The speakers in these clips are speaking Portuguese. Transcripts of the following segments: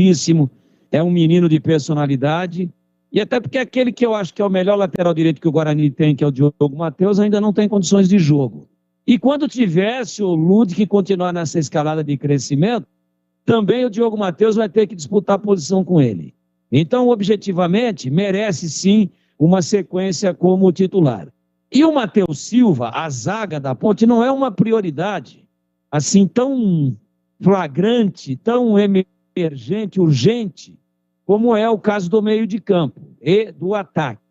inteligentíssimo, é um menino de personalidade, e até porque aquele que eu acho que é o melhor lateral direito que o Guarani tem, que é o Diogo Matheus, ainda não tem condições de jogo. E quando tivesse o Ludwig continuar nessa escalada de crescimento, também o Diogo Matheus vai ter que disputar posição com ele. Então, objetivamente, merece sim uma sequência como titular. E o Matheus Silva, a zaga da Ponte, não é uma prioridade assim tão flagrante, tão emergente, urgente, como é o caso do meio de campo e do ataque,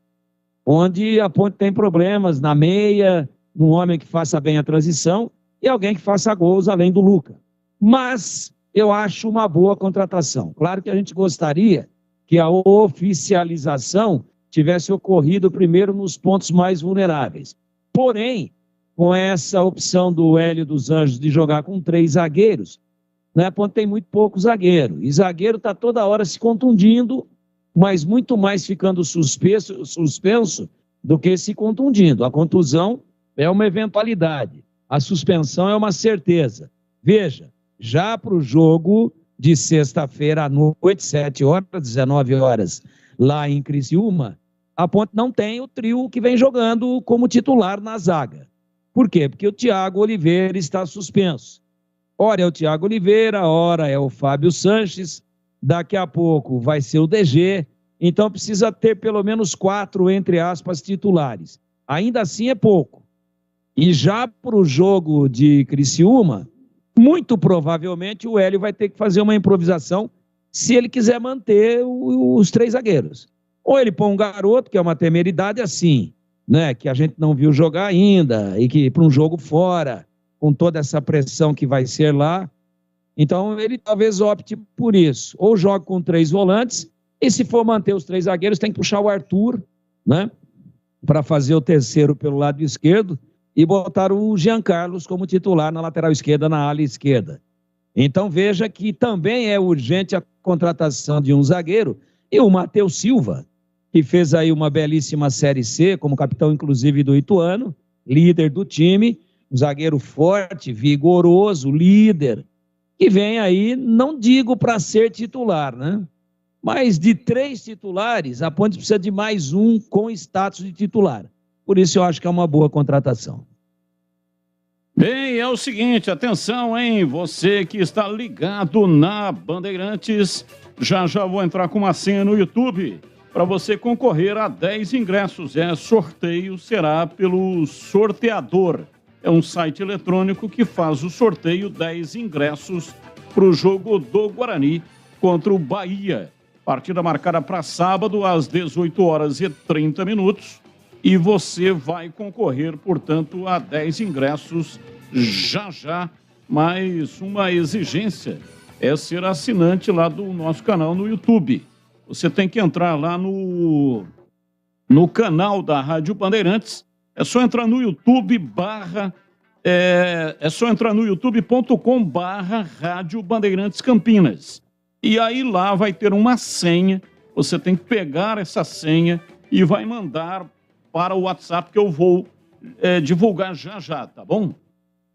onde a Ponte tem problemas na meia, um homem que faça bem a transição e alguém que faça gols além do Luca. Mas eu acho uma boa contratação. Claro que a gente gostaria que a oficialização tivesse ocorrido primeiro nos pontos mais vulneráveis. Porém, com essa opção do Hélio dos Anjos de jogar com 3 zagueiros, né, a Ponte tem muito pouco zagueiro. E zagueiro está toda hora se contundindo, mas muito mais ficando suspenso do que se contundindo. A contusão é uma eventualidade. A suspensão é uma certeza. Veja, já para o jogo de sexta-feira à noite, 7 horas, 19 horas, lá em Criciúma, a Ponte não tem o trio que vem jogando como titular na zaga. Por quê? Porque o Thiago Oliveira está suspenso. Ora é o Thiago Oliveira, ora é o Fábio Sanches, daqui a pouco vai ser o DG, então precisa ter pelo menos 4, entre aspas, titulares. Ainda assim é pouco. E já para o jogo de Criciúma, muito provavelmente o Hélio vai ter que fazer uma improvisação se ele quiser manter os 3 zagueiros. Ou ele põe um garoto, que é uma temeridade assim, né, que a gente não viu jogar ainda, e que para um jogo fora, com toda essa pressão que vai ser lá, então ele talvez opte por isso. Ou joga com 3 volantes, e se for manter os 3 zagueiros, tem que puxar o Arthur, né, para fazer o terceiro pelo lado esquerdo, e botar o Jean Carlos como titular na lateral esquerda, na ala esquerda. Então veja que também é urgente a contratação de um zagueiro, e o Matheus Silva, que fez aí uma belíssima Série C, como capitão inclusive do Ituano, líder do time, um zagueiro forte, vigoroso, líder, que vem aí, não digo para ser titular, né? Mas de 3 titulares, a Ponte precisa de mais um com status de titular. Por isso eu acho que é uma boa contratação. Bem, é o seguinte, atenção, hein? Você que está ligado na Bandeirantes, já vou entrar com uma senha no YouTube para você concorrer a 10 ingressos. Sorteio será pelo Sorteador. É um site eletrônico que faz o sorteio 10 ingressos para o jogo do Guarani contra o Bahia. Partida marcada para sábado às 18h30. E você vai concorrer, portanto, a 10 ingressos já. Mas uma exigência é ser assinante lá do nosso canal no YouTube. Você tem que entrar lá no canal da Rádio Bandeirantes. É só entrar no YouTube é só entrar no youtube.com/Rádio Bandeirantes Campinas. E aí lá vai ter uma senha. Você tem que pegar essa senha e vai mandar para o WhatsApp que eu vou divulgar já, tá bom?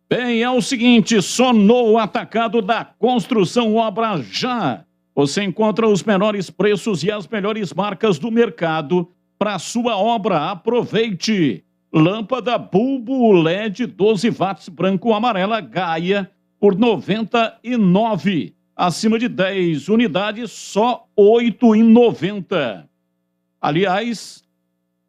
Bem, é o seguinte, só no Atacado da Construção Obra Já. Você encontra os menores preços e as melhores marcas do mercado para a sua obra. Aproveite! Lâmpada bulbo LED 12 watts branco ou amarela Gaia por R$ 99. Acima de 10 unidades, só R$ 8,90. Aliás,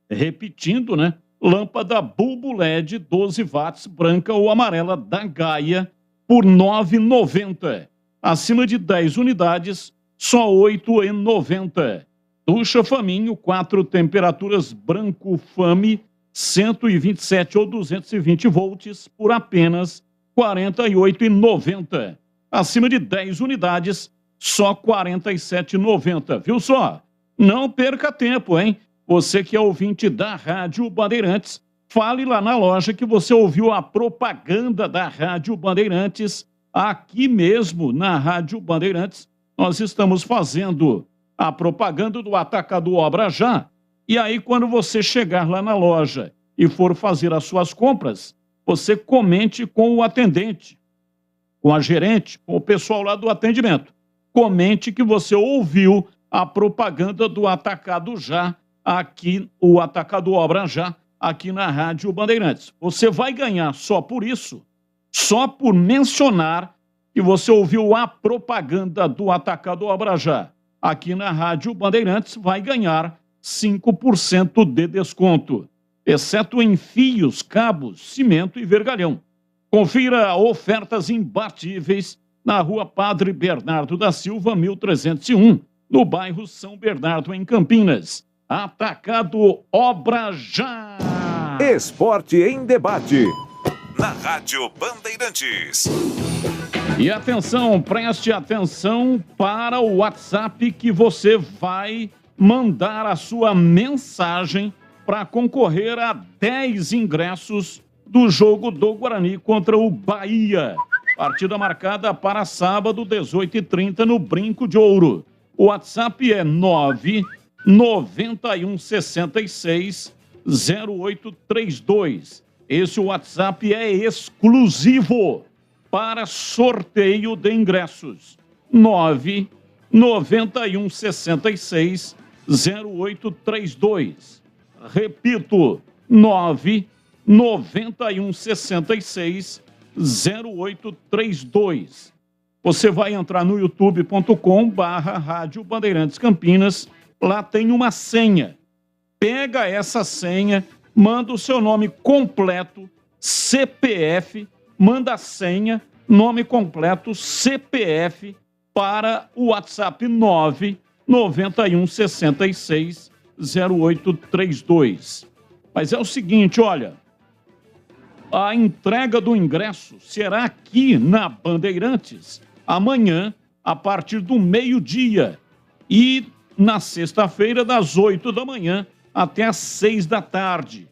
repetindo, né? Lâmpada bulbo LED 12 watts branca ou amarela da Gaia por R$ 9,90. Acima de 10 unidades, só R$ 8,90. Ducha Faminho, 4 temperaturas branco Fame, 127 ou 220 volts por apenas R$ 48,90. Acima de 10 unidades, só R$ 47,90. Viu só? Não perca tempo, hein? Você que é ouvinte da Rádio Bandeirantes, fale lá na loja que você ouviu a propaganda da Rádio Bandeirantes. Aqui mesmo na Rádio Bandeirantes, nós estamos fazendo a propaganda do Atacado Obra Já. E aí, quando você chegar lá na loja e for fazer as suas compras, você comente com o atendente, com a gerente, com o pessoal lá do atendimento. comente que você ouviu a propaganda do Atacado Já, aqui, o Atacado Obra Já, aqui na Rádio Bandeirantes. Você vai ganhar só por isso, só por mencionar que você ouviu a propaganda do Atacado Obra Já, aqui na Rádio Bandeirantes, vai ganhar 5% de desconto, exceto em fios, cabos, cimento e vergalhão. Confira ofertas imbatíveis na Rua Padre Bernardo da Silva, 1301, no bairro São Bernardo, em Campinas. Atacado Obra Já. Esporte em debate, na Rádio Bandeirantes. E atenção, preste atenção para o WhatsApp que você vai mandar a sua mensagem para concorrer a 10 ingressos do jogo do Guarani contra o Bahia. Partida marcada para sábado, 18h30, no Brinco de Ouro. O WhatsApp é 991660832. Esse WhatsApp é exclusivo para sorteio de ingressos. 991660832. Repito, 991660832. Você vai entrar no youtube.com/Rádio Bandeirantes Campinas. Lá tem uma senha. Pega essa senha, manda o seu nome completo, CPF, manda a senha, nome completo, CPF, para o WhatsApp 991660832. Mas é o seguinte, olha, a entrega do ingresso será aqui na Bandeirantes amanhã, a partir do meio-dia, e na sexta-feira, das 8 da manhã até às 6 da tarde.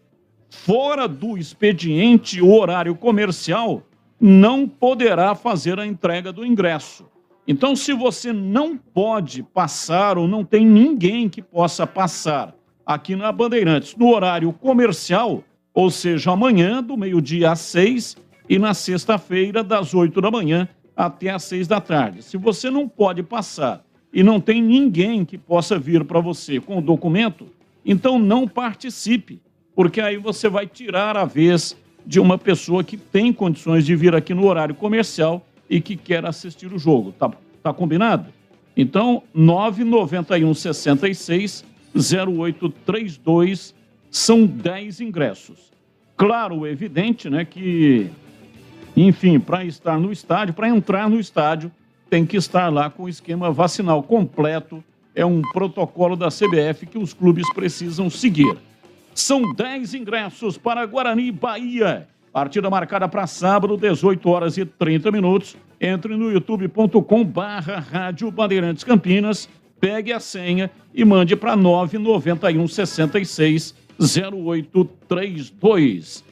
Fora do expediente, o horário comercial, não poderá fazer a entrega do ingresso. Então, se você não pode passar ou não tem ninguém que possa passar aqui na Bandeirantes no horário comercial, ou seja, amanhã, do meio-dia às 6 e na sexta-feira, das 8 da manhã até às 6 da tarde. Se você não pode passar e não tem ninguém que possa vir para você com o documento, então não participe, porque aí você vai tirar a vez de uma pessoa que tem condições de vir aqui no horário comercial e que quer assistir o jogo. Tá combinado? Então, 991660832 são 10 ingressos. Claro, evidente, né, que, enfim, para estar no estádio, para entrar no estádio, tem que estar lá com o esquema vacinal completo. É um protocolo da CBF que os clubes precisam seguir. São 10 ingressos para Guarani e Bahia. Partida marcada para sábado, 18h30. Entre no youtube.com/Rádio Bandeirantes Campinas, pegue a senha e mande para 991660832.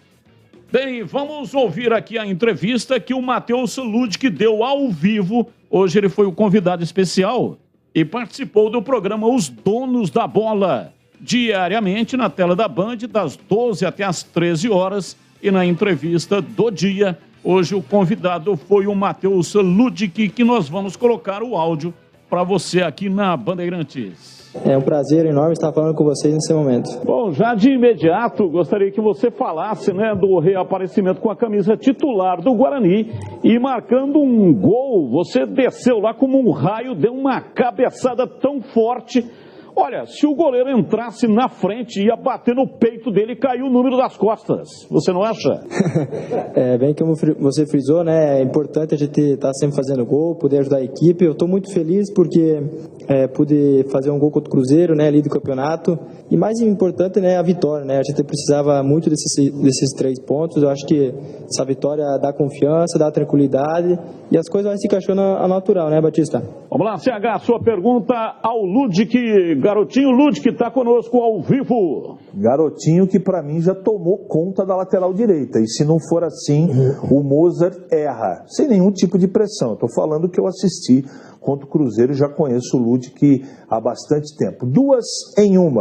Bem, vamos ouvir aqui a entrevista que o Matheus Ludick deu ao vivo. Hoje ele foi o convidado especial e participou do programa Os Donos da Bola, diariamente na tela da Band, das 12 até as 13 horas. E na entrevista do dia, hoje o convidado foi o Matheus Ludick, que nós vamos colocar o áudio para você aqui na Bandeirantes. É um prazer enorme estar falando com vocês nesse momento. Bom, já de imediato, gostaria que você falasse, né, do reaparecimento com a camisa titular do Guarani e marcando um gol. Você desceu lá como um raio, deu uma cabeçada tão forte. Olha, se o goleiro entrasse na frente, ia bater no peito dele e cair o número das costas. Você não acha? Bem como você frisou, né? É importante a gente estar sempre fazendo gol, poder ajudar a equipe. Eu estou muito feliz porque pude fazer um gol contra o Cruzeiro, né, ali do campeonato. E mais importante, né, a vitória, né? A gente precisava muito desses 3 pontos. Eu acho que essa vitória dá confiança, dá tranquilidade e as coisas vão se encaixando ao natural, né, Batista? Vamos lá, CH, sua pergunta ao Ludick. Garotinho Ludick está conosco ao vivo. Garotinho que para mim já tomou conta da lateral direita. E se não for assim, o Mozart erra, sem nenhum tipo de pressão. Estou falando que eu assisti contra o Cruzeiro, já conheço o Ludick há bastante tempo. 2 em 1.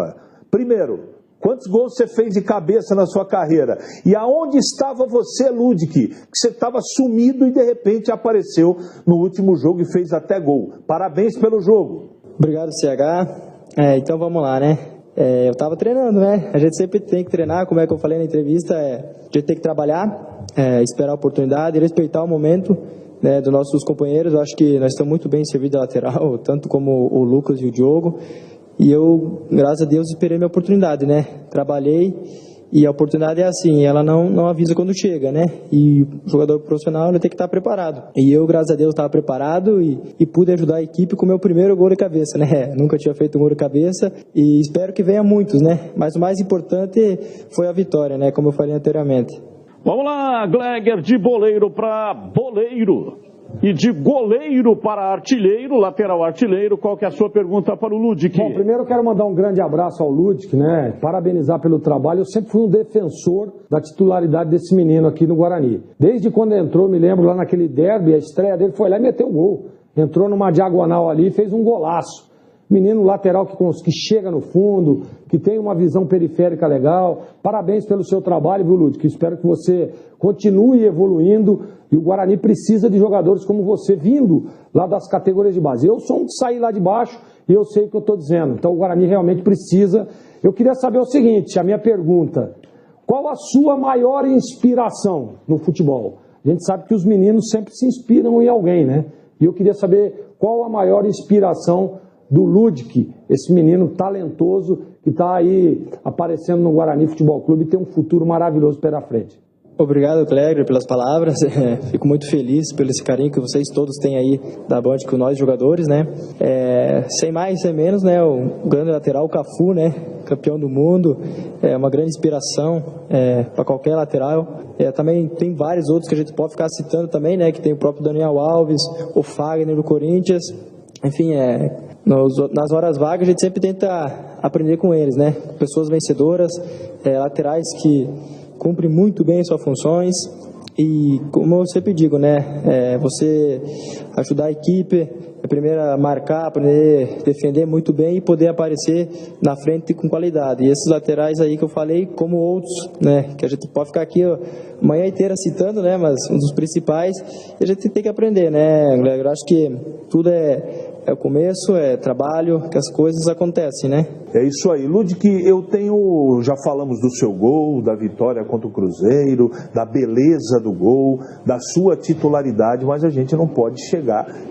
Primeiro, Quantos gols você fez de cabeça na sua carreira? E aonde estava você, Ludic? Que você estava sumido e de repente apareceu no último jogo e fez até gol. Parabéns pelo jogo. Obrigado, CH. Então vamos lá, né? Eu estava treinando, né? A gente sempre tem que treinar, como é que eu falei na entrevista, a gente tem que trabalhar, esperar a oportunidade, respeitar o momento, né, dos nossos companheiros. Eu acho que nós estamos muito bem servidos da lateral, tanto como o Lucas e o Diogo. E eu, graças a Deus, esperei minha oportunidade, né? Trabalhei e a oportunidade é assim, ela não avisa quando chega, né? E o jogador profissional ele tem que estar preparado. E eu, graças a Deus, estava preparado e pude ajudar a equipe com o meu primeiro gol de cabeça, né? Nunca tinha feito um gol de cabeça e espero que venha muitos, né? Mas o mais importante foi a vitória, né? Como eu falei anteriormente. Vamos lá, Gleger, de boleiro para boleiro. E de goleiro para artilheiro, lateral artilheiro, qual que é a sua pergunta para o Ludic? Bom, primeiro eu quero mandar um grande abraço ao Ludic, né? Parabenizar pelo trabalho. Eu sempre fui um defensor da titularidade desse menino aqui no Guarani. Desde quando entrou, me lembro lá naquele derby, a estreia dele foi lá e meteu o gol. Entrou numa diagonal ali e fez um golaço. Menino lateral que chega no fundo, que tem uma visão periférica legal. Parabéns pelo seu trabalho, viu, Ludic? Espero que você continue evoluindo e o Guarani precisa de jogadores como você, vindo lá das categorias de base. Eu sou um que saí lá de baixo e eu sei o que eu estou dizendo. Então o Guarani realmente precisa. Eu queria saber o seguinte, a minha pergunta: qual a sua maior inspiração no futebol? A gente sabe que os meninos sempre se inspiram em alguém, né? E eu queria saber qual a maior inspiração do Ludic, esse menino talentoso que está aí aparecendo no Guarani Futebol Clube e tem um futuro maravilhoso pela frente. Obrigado, Cleber, pelas palavras. Fico muito feliz pelo esse carinho que vocês todos têm aí da Band com nós jogadores, né? Sem mais, sem menos, né? O grande lateral, o Cafu, né? Campeão do mundo, é uma grande inspiração para qualquer lateral. Também tem vários outros que a gente pode ficar citando também, né? Que tem o próprio Daniel Alves, o Fagner do Corinthians. Enfim, nas horas vagas a gente sempre tenta aprender com eles, né? Pessoas vencedoras, laterais que cumprem muito bem suas funções e, como eu sempre digo, né? Você ajudar a equipe, primeiro a marcar, aprender a defender muito bem e poder aparecer na frente com qualidade. E esses laterais aí que eu falei, como outros, né? Que a gente pode ficar aqui a manhã inteira citando, né? Mas um dos principais, a gente tem que aprender, né? Eu acho que tudo é o começo, é trabalho, que as coisas acontecem, né? É isso aí. Ludic, já falamos do seu gol, da vitória contra o Cruzeiro, da beleza do gol, da sua titularidade, mas a gente não pode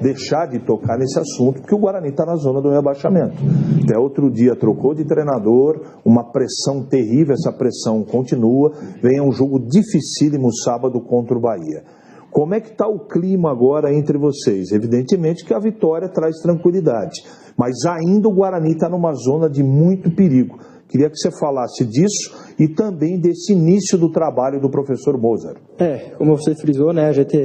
deixar de tocar nesse assunto, porque o Guarani está na zona do rebaixamento. Até outro dia trocou de treinador, uma pressão terrível, essa pressão continua, vem um jogo dificílimo sábado contra o Bahia. Como é que está o clima agora entre vocês? Evidentemente que a vitória traz tranquilidade, mas ainda o Guarani está numa zona de muito perigo. Queria que você falasse disso e também desse início do trabalho do professor Mozart. Como você frisou, né, a gente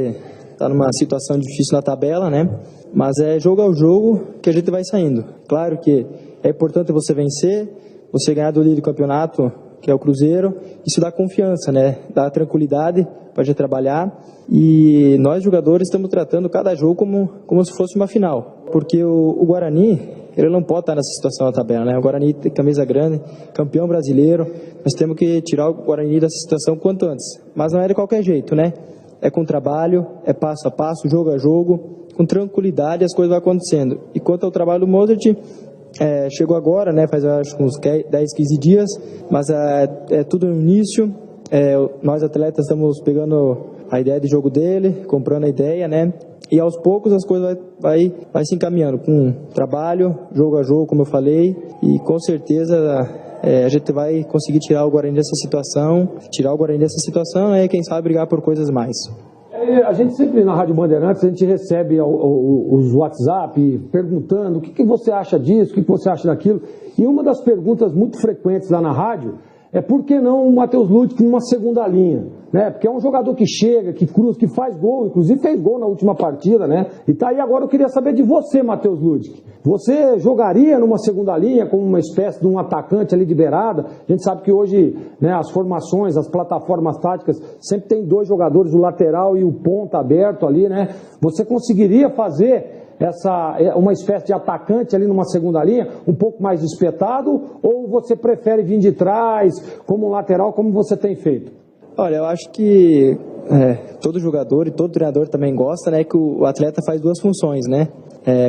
está numa situação difícil na tabela, né, mas é jogo ao jogo que a gente vai saindo. Claro que é importante você vencer, você ganhar do líder do campeonato, que é o Cruzeiro, isso dá confiança, né, dá tranquilidade para a gente trabalhar. E nós, jogadores, estamos tratando cada jogo como se fosse uma final. Porque o Guarani, ele não pode estar nessa situação na tabela, né? O Guarani tem camisa grande, campeão brasileiro. Nós temos que tirar o Guarani dessa situação quanto antes. Mas não é de qualquer jeito, né? É com trabalho, é passo a passo, jogo a jogo. Com tranquilidade as coisas vão acontecendo. E quanto ao trabalho do Mozart, chegou agora, né? Faz acho uns 10, 15 dias. Mas é tudo no início. Nós atletas estamos pegando a ideia de jogo dele, comprando a ideia, né? E aos poucos as coisas vai se encaminhando com trabalho, jogo a jogo, como eu falei, e com certeza a gente vai conseguir tirar o Guarani dessa situação, quem sabe brigar por coisas mais. A gente sempre na Rádio Bandeirantes, a gente recebe os WhatsApp perguntando o que você acha disso, o que você acha daquilo, e uma das perguntas muito frequentes lá na rádio é por que não o Matheus Ludic numa segunda linha, né? Porque é um jogador que chega, que cruza, que faz gol, inclusive fez gol na última partida, né? E tá aí agora, eu queria saber de você, Matheus Ludic. Você jogaria numa segunda linha como uma espécie de um atacante ali de beirada? A gente sabe que hoje, né, as formações, as plataformas táticas, sempre tem dois jogadores, o lateral e o ponta aberto ali, né? Você conseguiria fazer uma espécie de atacante ali numa segunda linha, um pouco mais espetado, ou você prefere vir de trás, como um lateral, como você tem feito? Olha, eu acho que todo jogador e todo treinador também gosta, né, que o atleta faz duas funções, né?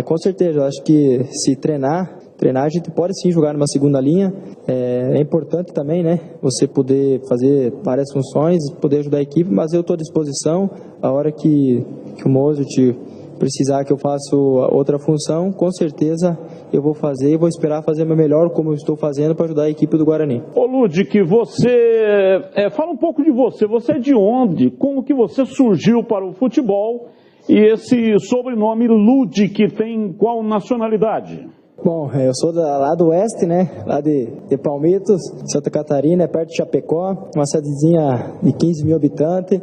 Com certeza, eu acho que se treinar, a gente pode sim jogar numa segunda linha. É importante também, né, você poder fazer várias funções, poder ajudar a equipe, mas eu estou à disposição. A hora que o Mozart precisar que eu faça outra função, com certeza eu vou fazer e vou esperar fazer o meu melhor, como eu estou fazendo, para ajudar a equipe do Guarani. Ô Ludic, você fala um pouco de você. Você é de onde? Como que você surgiu para o futebol? E esse sobrenome Ludic tem qual nacionalidade? Bom, eu sou lá do oeste, né? Lá de Palmitos, Santa Catarina, perto de Chapecó, uma cidadezinha de 15 mil habitantes.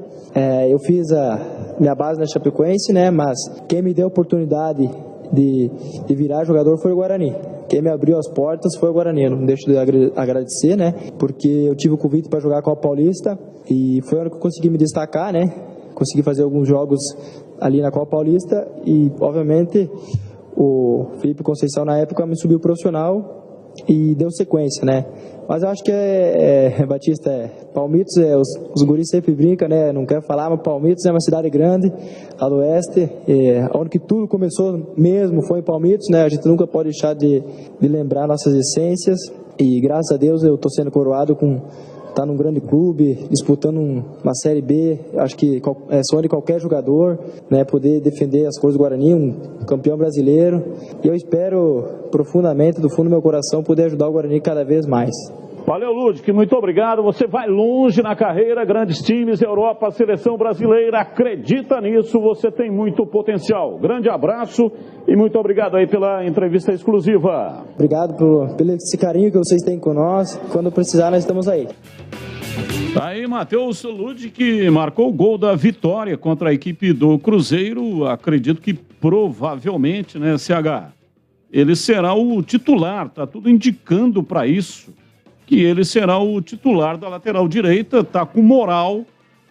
Eu fiz a minha base na Chapecoense, né? Mas quem me deu a oportunidade de virar jogador foi o Guarani. Quem me abriu as portas foi o Guarani. Eu não deixo de agradecer, né? Porque eu tive o convite para jogar com a Paulista e foi onde que eu consegui me destacar, né? Consegui fazer alguns jogos ali na Copa Paulista e, obviamente, o Felipe Conceição na época me subiu profissional e deu sequência, né? Mas eu acho que Batista, Palmitos, os guris sempre brincam, né? Não quero falar, mas Palmitos é uma cidade grande, lá do oeste, onde que tudo começou mesmo foi em Palmitos, né? A gente nunca pode deixar de lembrar nossas essências e graças a Deus eu estou sendo coroado com tá num grande clube, disputando uma Série B, acho que é sonho de qualquer jogador, né, poder defender as cores do Guarani, um campeão brasileiro, e eu espero profundamente, do fundo do meu coração, poder ajudar o Guarani cada vez mais. Valeu, Ludic, muito obrigado. Você vai longe na carreira, grandes times, Europa, seleção brasileira, acredita nisso, você tem muito potencial. Grande abraço e muito obrigado aí pela entrevista exclusiva. Obrigado pelo esse carinho que vocês têm com nós. Quando precisar, nós estamos aí. Aí, Matheus Ludic marcou o gol da vitória contra a equipe do Cruzeiro. Acredito que provavelmente, né, CH, ele será o titular, tá tudo indicando para isso, que ele será o titular da lateral direita, tá com moral,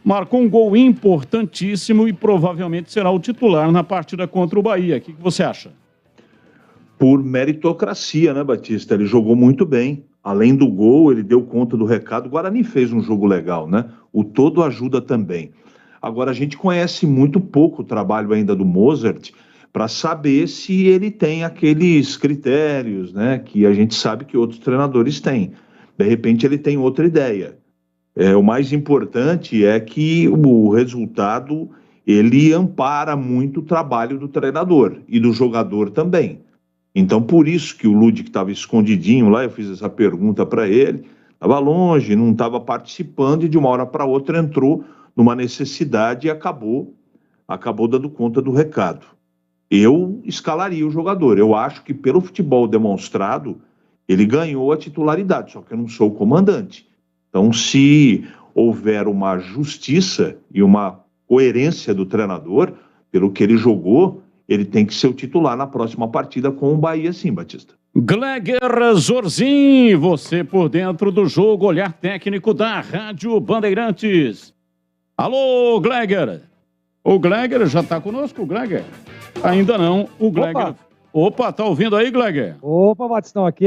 marcou um gol importantíssimo e provavelmente será o titular na partida contra o Bahia. O que você acha? Por meritocracia, né, Batista? Ele jogou muito bem. Além do gol, ele deu conta do recado. O Guarani fez um jogo legal, né? O todo ajuda também. Agora, a gente conhece muito pouco o trabalho ainda do Mozart para saber se ele tem aqueles critérios, né, que a gente sabe que outros treinadores têm. De repente, ele tem outra ideia. O mais importante é que o resultado, ele ampara muito o trabalho do treinador e do jogador também. Então, por isso que o Ludic estava escondidinho lá, eu fiz essa pergunta para ele, estava longe, não estava participando e de uma hora para outra entrou numa necessidade e acabou dando conta do recado. Eu escalaria o jogador. Eu acho que pelo futebol demonstrado, ele ganhou a titularidade, só que eu não sou o comandante. Então, se houver uma justiça e uma coerência do treinador, pelo que ele jogou, ele tem que ser o titular na próxima partida com o Bahia, sim, Batista. Gleger Zorzin, você por dentro do jogo, olhar técnico da Rádio Bandeirantes. Alô, Gleger. O Gleger já está conosco, o Gleger? Ainda não, o Gleger. Opa, tá ouvindo aí, Gleger? Opa, Batistão, aqui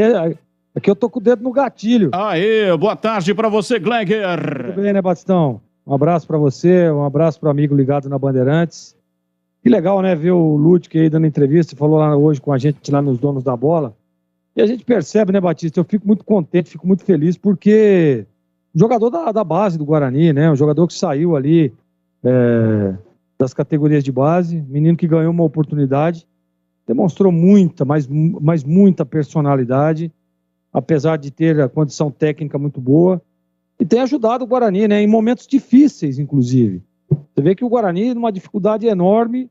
eu tô com o dedo no gatilho. Aê, boa tarde para você, Gleger. Tudo bem, né, Batistão? Um abraço para você, um abraço para o amigo ligado na Bandeirantes. Que legal, né, ver o Ludic aí dando entrevista, falou lá hoje com a gente lá nos Donos da Bola. E a gente percebe, né, Batista, eu fico muito contente, fico muito feliz, porque jogador da base do Guarani, né, um jogador que saiu ali das categorias de base, menino que ganhou uma oportunidade, demonstrou muita, mas muita personalidade, apesar de ter a condição técnica muito boa, e tem ajudado o Guarani, né, em momentos difíceis, inclusive. Você vê que o Guarani, numa dificuldade enorme,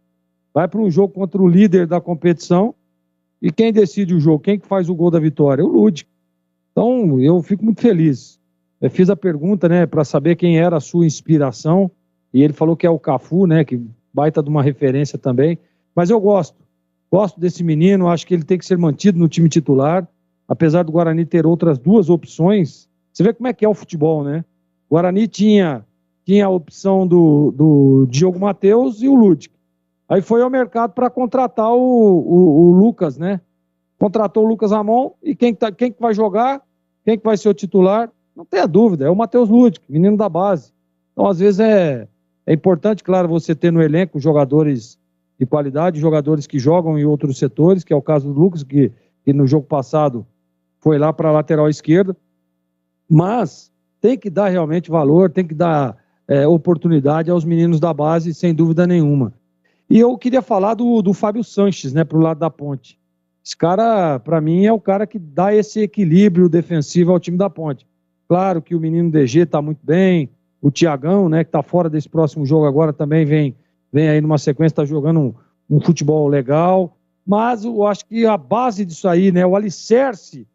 vai para um jogo contra o líder da competição, e quem decide o jogo, quem que faz o gol da vitória? O Ludic. Então, eu fico muito feliz. Eu fiz a pergunta, né, para saber quem era a sua inspiração, e ele falou que é o Cafu, né, que baita de uma referência também, mas eu gosto desse menino, acho que ele tem que ser mantido no time titular, apesar do Guarani ter outras duas opções. Você vê como é que é o futebol, né? O Guarani tinha a opção do Diogo Matheus e o Ludic. Aí foi ao mercado para contratar o Lucas, né? Contratou o Lucas Ramon e quem que vai jogar, quem que vai ser o titular, não tenha dúvida, é o Matheus Ludic, menino da base. Então, às vezes, é importante, claro, você ter no elenco jogadores de qualidade, jogadores que jogam em outros setores, que é o caso do Lucas, que no jogo passado foi lá para a lateral esquerda, mas tem que dar realmente valor, tem que dar oportunidade aos meninos da base, sem dúvida nenhuma. E eu queria falar do Fábio Sanches, né, pro lado da ponte. Esse cara, para mim, é o cara que dá esse equilíbrio defensivo ao time da ponte. Claro que o menino DG está muito bem, o Thiagão, né, que está fora desse próximo jogo agora, também vem aí numa sequência, está jogando um futebol legal, mas eu acho que a base disso aí, né, o alicerce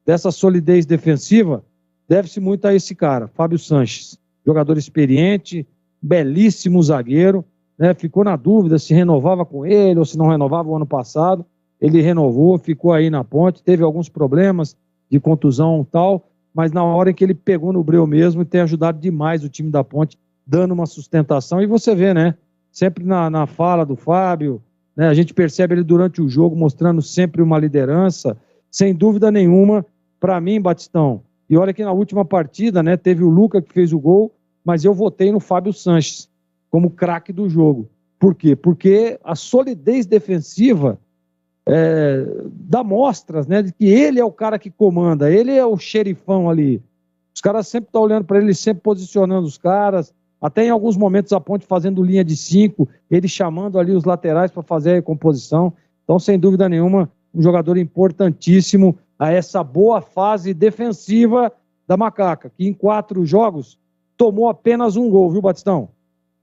dessa solidez defensiva, deve-se muito a esse cara, Fábio Sanches, jogador experiente, belíssimo zagueiro, né, ficou na dúvida se renovava com ele ou se não renovava o ano passado, ele renovou, ficou aí na ponte, teve alguns problemas de contusão e tal, mas na hora em que ele pegou no breu mesmo, tem ajudado demais o time da ponte, dando uma sustentação, e você vê, né, sempre na fala do Fábio, né, a gente percebe ele durante o jogo, mostrando sempre uma liderança, sem dúvida nenhuma, para mim, Batistão, e olha que na última partida, né, teve o Luca que fez o gol, mas eu votei no Fábio Sanches, como craque do jogo. Por quê? Porque a solidez defensiva dá mostras, né, de que ele é o cara que comanda, ele é o xerifão ali. Os caras sempre estão olhando para ele, sempre posicionando os caras, até em alguns momentos a ponte fazendo linha de 5, ele chamando ali os laterais para fazer a recomposição. Então, sem dúvida nenhuma, um jogador importantíssimo a essa boa fase defensiva da Macaca, que em 4 jogos tomou apenas um gol, viu, Batistão?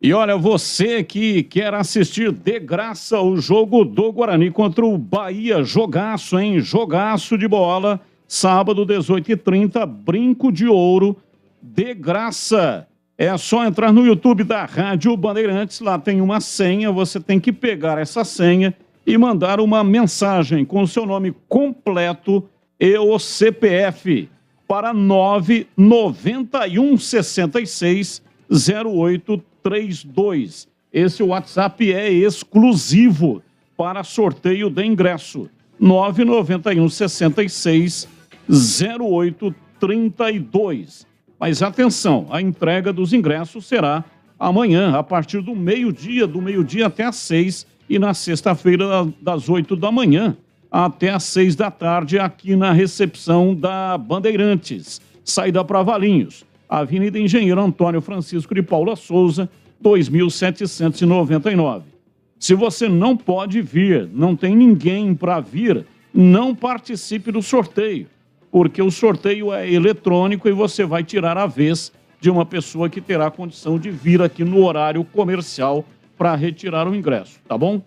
E olha, você que quer assistir de graça o jogo do Guarani contra o Bahia, jogaço, hein? Jogaço de bola, sábado, 18h30, Brinco de Ouro, de graça. É só entrar no YouTube da Rádio Bandeirantes, lá tem uma senha, você tem que pegar essa senha e mandar uma mensagem com o seu nome completo e o CPF para 991660832. Esse WhatsApp é exclusivo para sorteio de ingresso. 991660832. Mas atenção, a entrega dos ingressos será amanhã, a partir do meio-dia até às 6, e na sexta-feira, das 8 da manhã até às 6 da tarde, aqui na recepção da Bandeirantes. Saída para Valinhos, Avenida Engenheiro Antônio Francisco de Paula Souza, 2799. Se você não pode vir, não tem ninguém para vir, não participe do sorteio, porque o sorteio é eletrônico e você vai tirar a vez de uma pessoa que terá condição de vir aqui no horário comercial para retirar o ingresso, tá bom?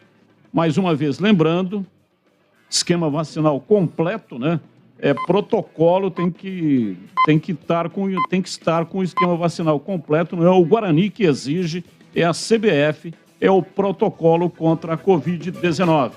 Mais uma vez, lembrando, esquema vacinal completo, né? Protocolo tem que estar com o esquema vacinal completo, não é o Guarani que exige, é a CBF, é o protocolo contra a Covid-19.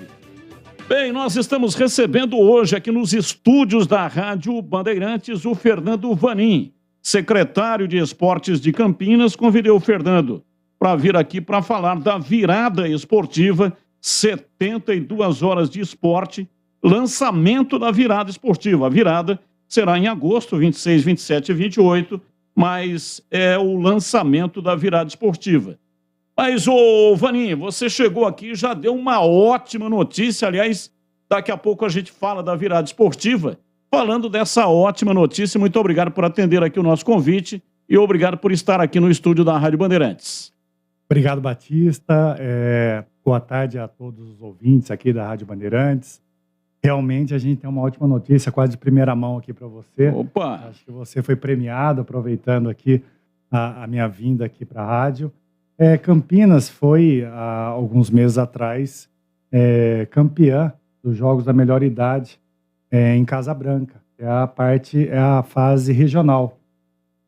Bem, nós estamos recebendo hoje aqui nos estúdios da Rádio Bandeirantes o Fernando Vanin, secretário de Esportes de Campinas. Convidei o Fernando para vir aqui para falar da virada esportiva, 72 horas de esporte, lançamento da virada esportiva. A virada será em agosto, 26, 27 e 28, mas é o lançamento da virada esportiva. Mas, ô Vanin, você chegou aqui e já deu uma ótima notícia. Aliás, daqui a pouco a gente fala da virada esportiva. Falando dessa ótima notícia, muito obrigado por atender aqui o nosso convite e obrigado por estar aqui no estúdio da Rádio Bandeirantes. Obrigado, Batista. Boa tarde a todos os ouvintes aqui da Rádio Bandeirantes. Realmente a gente tem uma ótima notícia, quase de primeira mão aqui para você. Opa! Acho que você foi premiado, aproveitando aqui a minha vinda aqui para a rádio. Campinas foi, há alguns meses atrás, campeã dos Jogos da Melhor Idade em Casa Branca. É a fase regional.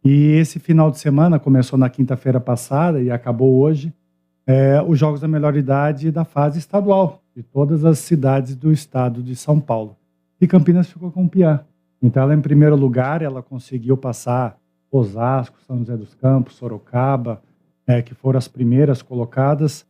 E esse final de semana, começou na quinta-feira passada e acabou hoje, os Jogos da Melhor Idade da fase estadual, de todas as cidades do estado de São Paulo. E Campinas ficou campeã. Então, ela, em primeiro lugar, ela conseguiu passar Osasco, São José dos Campos, Sorocaba, que foram as primeiras colocadas.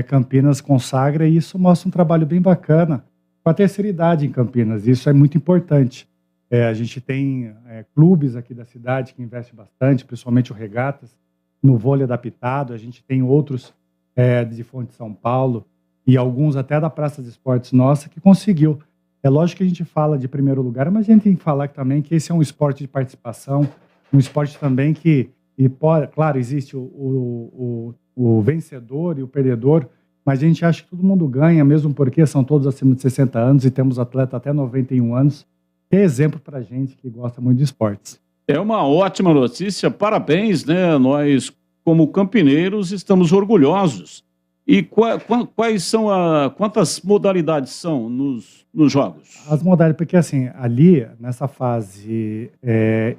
Campinas consagra, e isso mostra um trabalho bem bacana com a terceira idade em Campinas. Isso é muito importante. A gente tem clubes aqui da cidade que investem bastante, principalmente o Regatas, no vôlei adaptado. A gente tem outros de Fonte de São Paulo e alguns até da Praça dos Esportes nossa que conseguiu. É lógico que a gente fala de primeiro lugar, mas a gente tem que falar também que esse é um esporte de participação, um esporte também que, claro, existe o vencedor e o perdedor, mas a gente acha que todo mundo ganha, mesmo porque são todos acima de 60 anos e temos atleta até 91 anos, que é exemplo para a gente que gosta muito de esportes. É uma ótima notícia, parabéns, né? Nós, como campineiros, estamos orgulhosos. E quais são quantas modalidades são nos jogos? As modalidades, porque assim, ali, nessa fase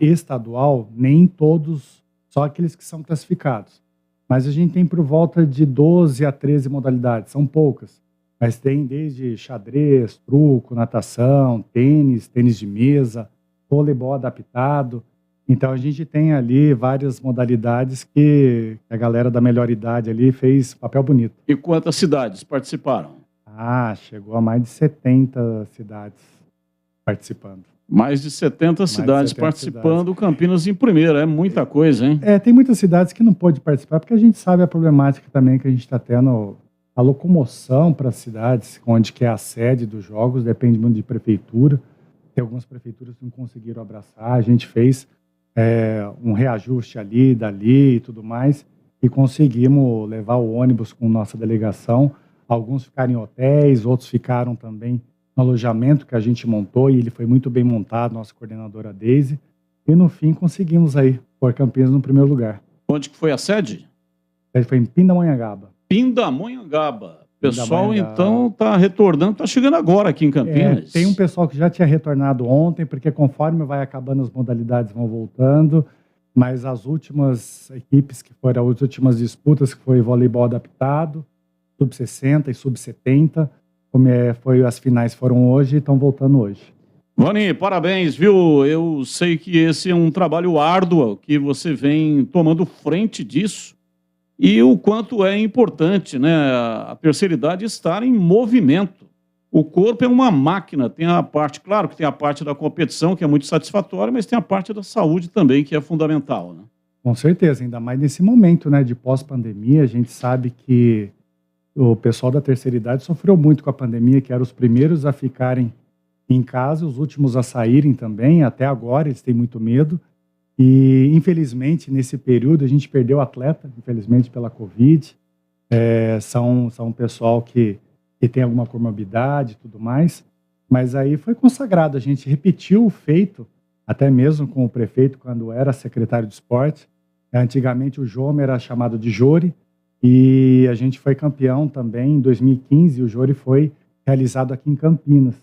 estadual, nem todos, só aqueles que são classificados. Mas a gente tem por volta de 12 a 13 modalidades, são poucas. Mas tem desde xadrez, truco, natação, tênis de mesa, voleibol adaptado. Então a gente tem ali várias modalidades que a galera da melhor idade ali fez papel bonito. E quantas cidades participaram? Chegou a mais de 70 cidades participando. Mais de 70 cidades participando, Campinas em primeira, é muita coisa, hein? Tem muitas cidades que não pôde participar, porque a gente sabe a problemática também que a gente está tendo, a locomoção para as cidades, onde que é a sede dos jogos, depende muito de prefeitura. Tem algumas prefeituras que não conseguiram abraçar, a gente fez um reajuste ali, dali e tudo mais, e conseguimos levar o ônibus com nossa delegação. Alguns ficaram em hotéis, outros ficaram também no alojamento que a gente montou, e ele foi muito bem montado, nossa coordenadora Deise, e no fim conseguimos aí pôr Campinas no primeiro lugar. Onde que foi a sede? Foi em Pindamonhangaba. Pindamonhangaba. O pessoal, então, está retornando, está chegando agora aqui em Campinas. Tem um pessoal que já tinha retornado ontem, porque conforme vai acabando as modalidades vão voltando, mas as últimas equipes que foram as últimas disputas, que foi voleibol adaptado, sub-60 e sub-70, as finais foram hoje e estão voltando hoje. Vani, parabéns, viu? Eu sei que esse é um trabalho árduo, que você vem tomando frente disso, e o quanto é importante, né, a terceira idade estar em movimento. O corpo é uma máquina, tem a parte, claro que tem a parte da competição, que é muito satisfatória, mas tem a parte da saúde também, que é fundamental, né? Com certeza, ainda mais nesse momento, né, de pós-pandemia. A gente sabe que o pessoal da terceira idade sofreu muito com a pandemia, que eram os primeiros a ficarem em casa, os últimos a saírem também. Até agora eles têm muito medo. E, infelizmente, nesse período, a gente perdeu atleta, infelizmente, pela Covid. São um pessoal que tem alguma comorbidade e tudo mais. Mas aí foi consagrado. A gente repetiu o feito, até mesmo com o prefeito, quando era secretário de esporte. Antigamente, o Jômer era chamado de Jori. E a gente foi campeão também em 2015. O Jori foi realizado aqui em Campinas.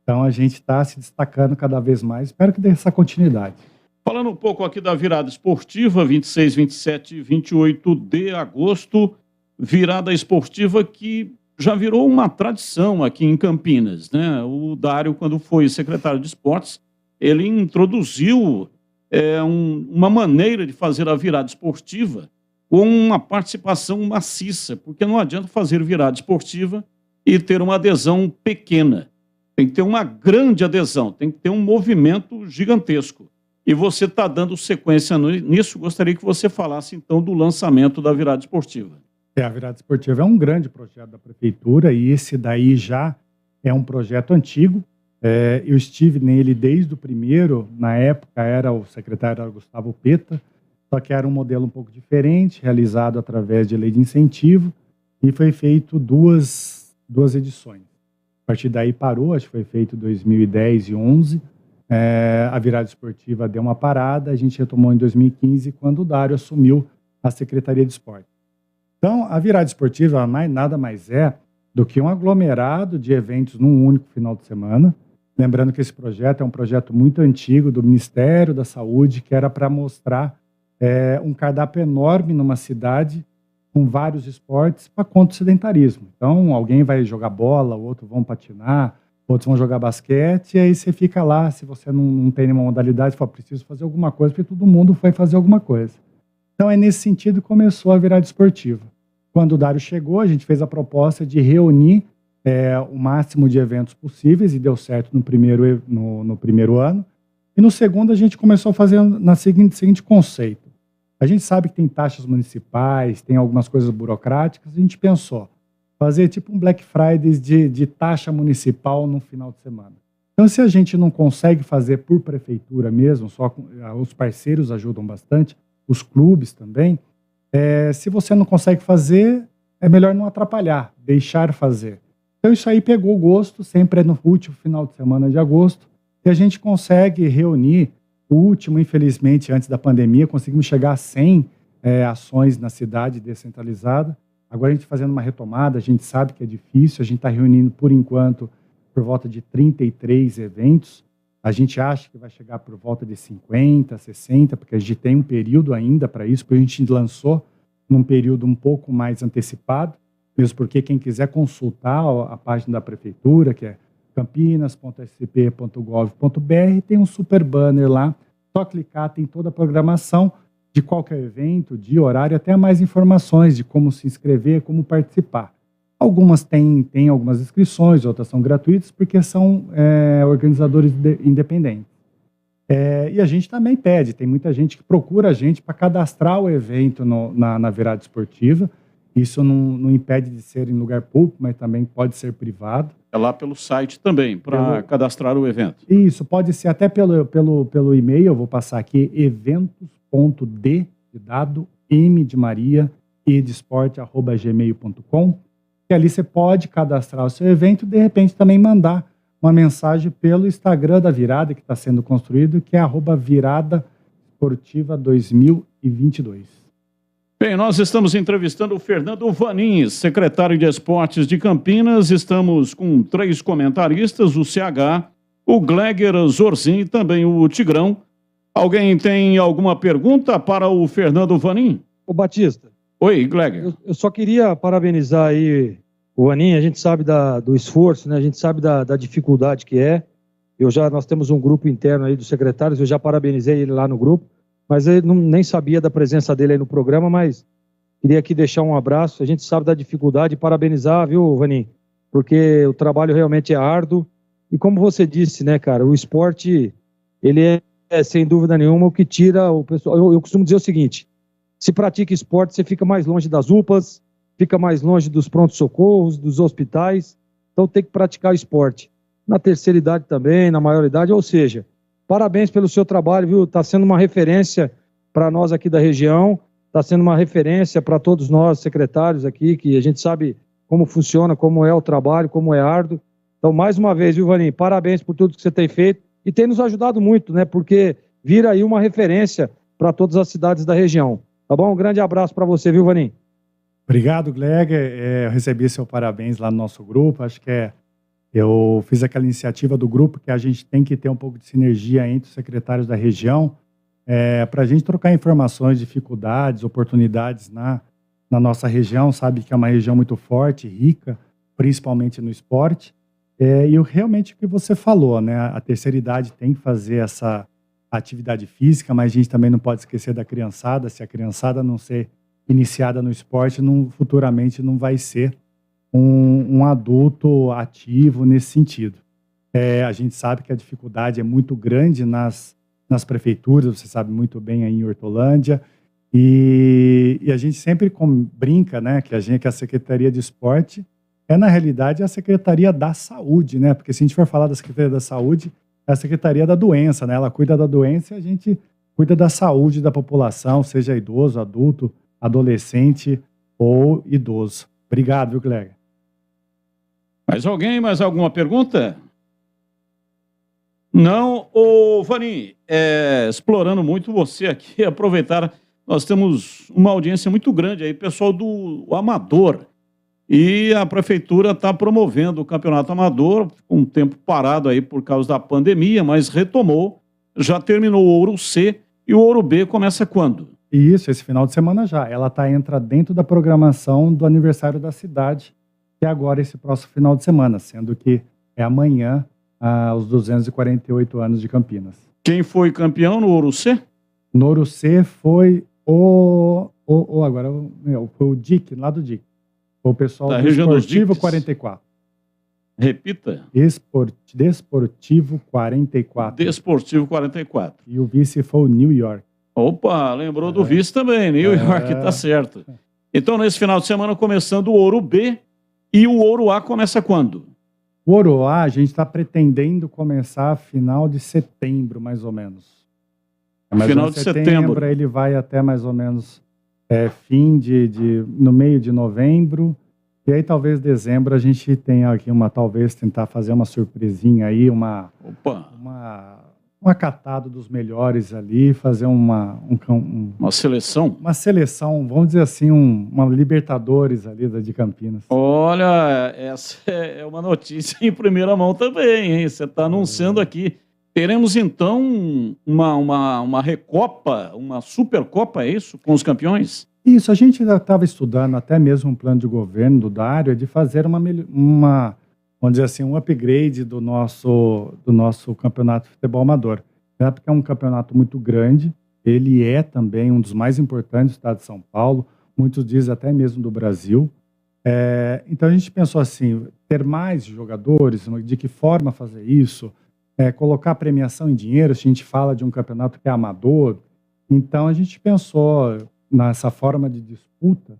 Então, a gente está se destacando cada vez mais. Espero que dê essa continuidade. Falando um pouco aqui da virada esportiva, 26, 27 e 28 de agosto, virada esportiva que já virou uma tradição aqui em Campinas, né? O Dário, quando foi secretário de esportes, ele introduziu uma maneira de fazer a virada esportiva com uma participação maciça, porque não adianta fazer virada esportiva e ter uma adesão pequena. Tem que ter uma grande adesão, tem que ter um movimento gigantesco. E você está dando sequência nisso. Gostaria que você falasse, então, do lançamento da virada esportiva. A virada esportiva é um grande projeto da prefeitura, e esse daí já é um projeto antigo. Eu estive nele desde o primeiro. Na época o secretário era Gustavo Peta, só que era um modelo um pouco diferente, realizado através de lei de incentivo, e foi feito duas edições. A partir daí parou, acho que foi feito em 2010 e 2011. A virada esportiva deu uma parada, a gente retomou em 2015, quando o Dário assumiu a Secretaria de Esporte. Então, a virada esportiva nada mais é do que um aglomerado de eventos num único final de semana. Lembrando que esse projeto é um projeto muito antigo do Ministério da Saúde, que era para mostrar um cardápio enorme numa cidade com vários esportes para contra o sedentarismo. Então, alguém vai jogar bola, outros vão patinar, outros vão jogar basquete, e aí você fica lá, se você não tem nenhuma modalidade, você fala, preciso fazer alguma coisa, porque todo mundo foi fazer alguma coisa. Então, nesse sentido que começou a virada esportiva. Quando o Dário chegou, a gente fez a proposta de reunir o máximo de eventos possíveis e deu certo no primeiro ano. E no segundo a gente começou a fazer no seguinte conceito. A gente sabe que tem taxas municipais, tem algumas coisas burocráticas, a gente pensou fazer tipo um Black Friday de taxa municipal no final de semana. Então, se a gente não consegue fazer por prefeitura mesmo, os parceiros ajudam bastante, os clubes também, se você não consegue fazer, é melhor não atrapalhar, deixar fazer. Então, isso aí pegou o gosto, sempre é no último final de semana de agosto, e a gente consegue reunir o último, infelizmente, antes da pandemia, conseguimos chegar a 100 ações na cidade descentralizada. Agora a gente fazendo uma retomada, a gente sabe que é difícil, a gente está reunindo, por enquanto, por volta de 33 eventos. A gente acha que vai chegar por volta de 50, 60, porque a gente tem um período ainda para isso, porque a gente lançou num período um pouco mais antecipado, mesmo porque quem quiser consultar a página da prefeitura, que é campinas.sp.gov.br, tem um super banner lá, só clicar, tem toda a programação de qualquer evento, de horário, até mais informações de como se inscrever, como participar. Algumas têm algumas inscrições, outras são gratuitas, porque são organizadores independentes. E a gente também pede, tem muita gente que procura a gente para cadastrar o evento na virada esportiva. Isso não impede de ser em lugar público, mas também pode ser privado. É lá pelo site também, para cadastrar o evento. Isso, pode ser até pelo e-mail, eu vou passar aqui, eventos.d, de dado, M de Maria, e de esporte, @gmail.com, que ali você pode cadastrar o seu evento e, de repente, também mandar uma mensagem pelo Instagram da Virada, que está sendo construído, que é @viradaesportiva2022. Bem, nós estamos entrevistando o Fernando Vanin, secretário de Esportes de Campinas. Estamos com 3 comentaristas, o CH, o Gleger Zorzin e também o Tigrão. Alguém tem alguma pergunta para o Fernando Vanin? Ô Batista. Oi, Gleger. Eu só queria parabenizar aí o Vanin. A gente sabe do esforço, né? A gente sabe da dificuldade que é. Nós temos um grupo interno aí dos secretários, eu já parabenizei ele lá no grupo. Mas eu nem sabia da presença dele aí no programa, mas queria aqui deixar um abraço. A gente sabe da dificuldade, parabenizar, viu, Vanin? Porque o trabalho realmente é árduo. E como você disse, né, cara, o esporte, ele sem dúvida nenhuma, o que tira o pessoal. Eu costumo dizer o seguinte: se pratica esporte, você fica mais longe das UPAs, fica mais longe dos prontos-socorros, dos hospitais. Então tem que praticar esporte. Na terceira idade também, na maioridade, ou seja, parabéns pelo seu trabalho, viu? Está sendo uma referência para nós aqui da região, está sendo uma referência para todos nós, secretários aqui, que a gente sabe como funciona, como é o trabalho, como é árduo. Então, mais uma vez, viu, Vanin? Parabéns por tudo que você tem feito e tem nos ajudado muito, né? Porque vira aí uma referência para todas as cidades da região. Tá bom? Um grande abraço para você, viu, Vanin? Obrigado, Gleger. Eu recebi seu parabéns lá no nosso grupo. Acho que eu fiz aquela iniciativa do grupo que a gente tem que ter um pouco de sinergia entre os secretários da região para a gente trocar informações, dificuldades, oportunidades na nossa região. Sabe que é uma região muito forte, rica, principalmente no esporte. E realmente o que você falou, né? A terceira idade tem que fazer essa atividade física, mas a gente também não pode esquecer da criançada. Se a criançada não ser iniciada no esporte, futuramente não vai ser um adulto ativo nesse sentido. A gente sabe que a dificuldade é muito grande nas prefeituras, você sabe muito bem aí em Hortolândia, e a gente sempre brinca, né, que a Secretaria de Esporte na realidade, a Secretaria da Saúde, né, porque se a gente for falar da Secretaria da Saúde, é a Secretaria da Doença, né, ela cuida da doença e a gente cuida da saúde da população, seja idoso, adulto, adolescente ou idoso. Obrigado, viu, Gleger? Mais alguém? Mais alguma pergunta? Não, ô Vanin, explorando muito você aqui, aproveitar, nós temos uma audiência muito grande aí, pessoal do Amador, e a prefeitura está promovendo o campeonato amador, com um tempo parado aí por causa da pandemia, mas retomou, já terminou o Ouro C, e o Ouro B começa quando? Isso, esse final de semana já, ela entra dentro da programação do aniversário da cidade, que é agora esse próximo final de semana, sendo que é amanhã, os 248 anos de Campinas. Quem foi campeão no Ouro C? No Ouro C foi foi o Dick, lá do Dick. Foi o pessoal Da do região dos Esportivo diques. 44. Repita. Desportivo 44. Desportivo 44. E o vice foi o New York. Opa, lembrou do vice também, New York, tá certo. Então, nesse final de semana, começando o Ouro B, e o Ouro A começa quando? O Ouro A, a gente está pretendendo começar final de setembro, mais ou menos. Final de setembro. Ele vai até mais ou menos no meio de novembro. E aí, talvez dezembro, a gente tenha aqui talvez tentar fazer uma surpresinha aí, uma catado dos melhores ali, fazer uma seleção? Uma seleção, vamos dizer assim, uma Libertadores ali de Campinas. Olha, essa é uma notícia em primeira mão também, hein? Você está anunciando aqui. Teremos, então, uma Recopa, uma Supercopa, é isso? Com os campeões? Isso, a gente já estava estudando até mesmo um plano de governo do Dário de fazer vamos dizer assim, um upgrade do nosso campeonato de futebol amador. Porque é um campeonato muito grande, ele é também um dos mais importantes do estado de São Paulo, muitos dizem até mesmo do Brasil. Então a gente pensou assim, ter mais jogadores, de que forma fazer isso, colocar premiação em dinheiro, se a gente fala de um campeonato que é amador. Então a gente pensou nessa forma de disputa.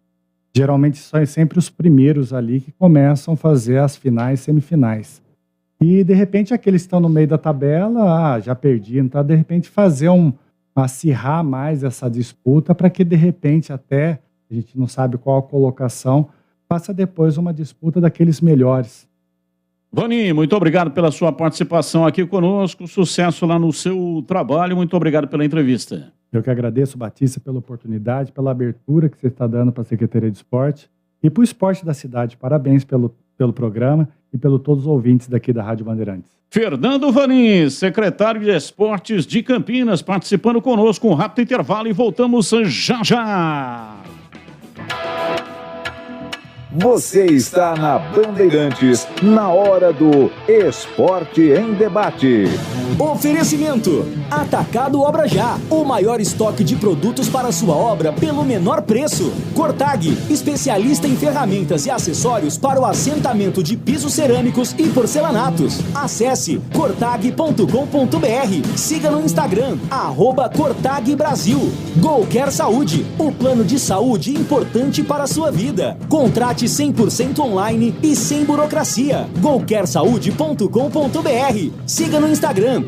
Geralmente são sempre os primeiros ali que começam a fazer as finais, semifinais. E, de repente, aqueles que estão no meio da tabela, já perdi, então, de repente, fazer acirrar mais essa disputa para que, de repente, até, a gente não sabe qual a colocação, faça depois uma disputa daqueles melhores. Vaninho, muito obrigado pela sua participação aqui conosco, sucesso lá no seu trabalho, muito obrigado pela entrevista. Eu que agradeço, Batista, pela oportunidade, pela abertura que você está dando para a Secretaria de Esporte e para o esporte da cidade. Parabéns pelo programa e pelo todos os ouvintes daqui da Rádio Bandeirantes. Fernando Vanin, secretário de Esportes de Campinas, participando conosco, um rápido intervalo e voltamos já já. Você está na Bandeirantes, na hora do Esporte em Debate. Oferecimento: Atacado Obra Já, o maior estoque de produtos para sua obra pelo menor preço. Cortag, especialista em ferramentas e acessórios para o assentamento de pisos cerâmicos e porcelanatos. Acesse cortag.com.br. Siga no Instagram, @Cortag Brasil. Golcare Saúde, o plano de saúde importante para a sua vida. Contrate 100% online e sem burocracia. golcaresaude.com.br. Siga no Instagram,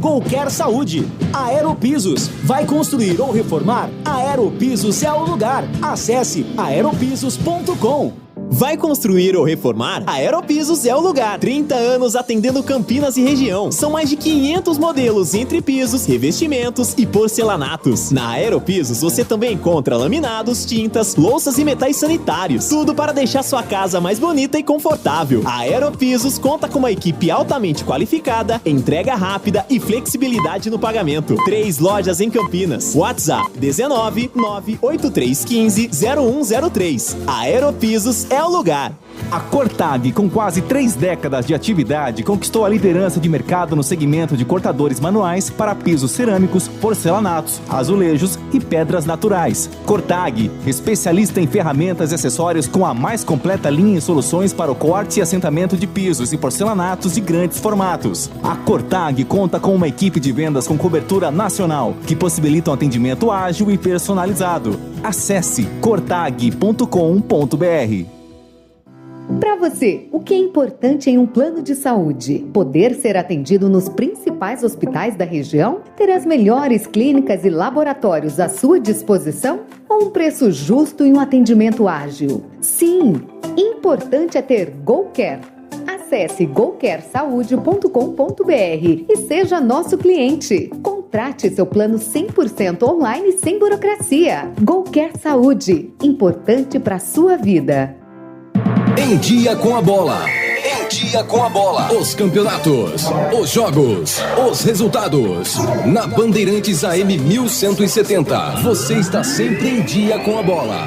@Golcare Saúde. Aeropisos, vai construir ou reformar? Aeropisos é o lugar. Acesse aeropisos.com. Vai construir ou reformar? Aeropisos é o lugar. 30 anos atendendo Campinas e região. São mais de 500 modelos entre pisos, revestimentos e porcelanatos. Na Aeropisos você também encontra laminados, tintas, louças e metais sanitários. Tudo para deixar sua casa mais bonita e confortável. A Aeropisos conta com uma equipe altamente qualificada, entrega rápida e flexibilidade no pagamento. 3 lojas em Campinas. WhatsApp 19 98315 0103. Aeropisos é o lugar. A Cortag, com quase 3 décadas de atividade, conquistou a liderança de mercado no segmento de cortadores manuais para pisos cerâmicos, porcelanatos, azulejos e pedras naturais. Cortag, especialista em ferramentas e acessórios com a mais completa linha e soluções para o corte e assentamento de pisos e porcelanatos de grandes formatos. A Cortag conta com uma equipe de vendas com cobertura nacional, que possibilita um atendimento ágil e personalizado. Acesse cortag.com.br. Para você, o que é importante em um plano de saúde? Poder ser atendido nos principais hospitais da região? Ter as melhores clínicas e laboratórios à sua disposição? Ou um preço justo e um atendimento ágil? Sim, importante é ter Golcare. Acesse golcaresaude.com.br e seja nosso cliente. Contrate seu plano 100% online sem burocracia. Golcare Saúde, importante para a sua vida. Em Dia com a Bola. Em Dia com a Bola. Os campeonatos, os jogos, os resultados. Na Bandeirantes AM 1170. Você está sempre em Dia com a Bola.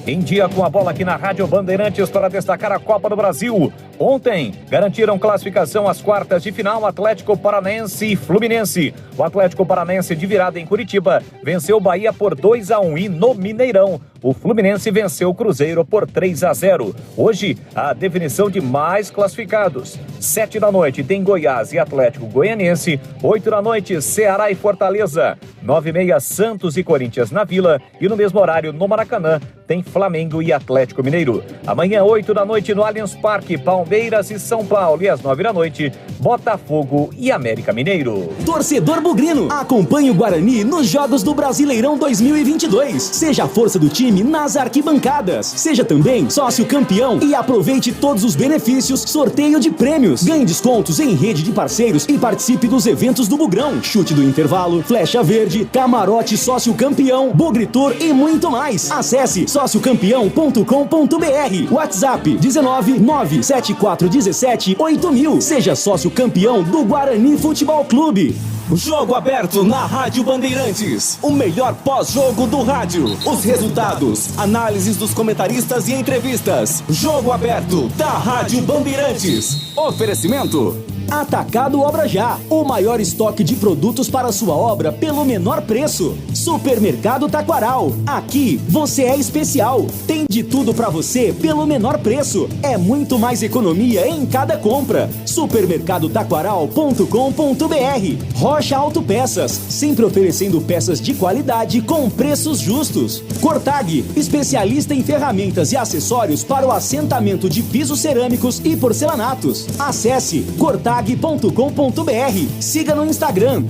Em Dia com a Bola aqui na Rádio Bandeirantes para destacar a Copa do Brasil. Ontem, garantiram classificação às quartas de final Atlético Paranaense e Fluminense. O Atlético Paranaense de virada em Curitiba venceu o Bahia por 2-1 e no Mineirão o Fluminense venceu o Cruzeiro por 3-0. Hoje, a definição de mais classificados. 7 da noite tem Goiás e Atlético Goianiense. 8 da noite, Ceará e Fortaleza. 9h30, Santos e Corinthians na Vila. E no mesmo horário, no Maracanã, tem Flamengo e Atlético Mineiro. Amanhã, 8 da noite, no Allianz Parque, Palmeiras e São Paulo. E às 9 da noite, Botafogo e América Mineiro. Torcedor bugrino, acompanhe o Guarani nos Jogos do Brasileirão 2022. Seja a força do time nas arquibancadas. Seja também sócio campeão e aproveite todos os benefícios, sorteio de prêmios, ganhe descontos em rede de parceiros e participe dos eventos do Bugrão, chute do intervalo, flecha verde, camarote sócio campeão, Bugritur e muito mais. Acesse sociocampeão.com.br. WhatsApp 19974178000. Seja sócio campeão do Guarani Futebol Clube. Jogo aberto na Rádio Bandeirantes. O melhor pós-jogo do rádio. Os resultados, análises dos comentaristas e entrevistas. Jogo aberto da Rádio Bandeirantes. Oferecimento: Atacado Obra Já, o maior estoque de produtos para sua obra pelo menor preço. Supermercado Taquaral, aqui você é especial. Tem de tudo para você pelo menor preço. É muito mais economia em cada compra. Supermercadotaquaral.com.br. Rocha Autopeças, sempre oferecendo peças de qualidade com preços justos. Cortag, especialista em ferramentas e acessórios para o assentamento de pisos cerâmicos e porcelanatos. Acesse cortag.com.br. Siga no Instagram,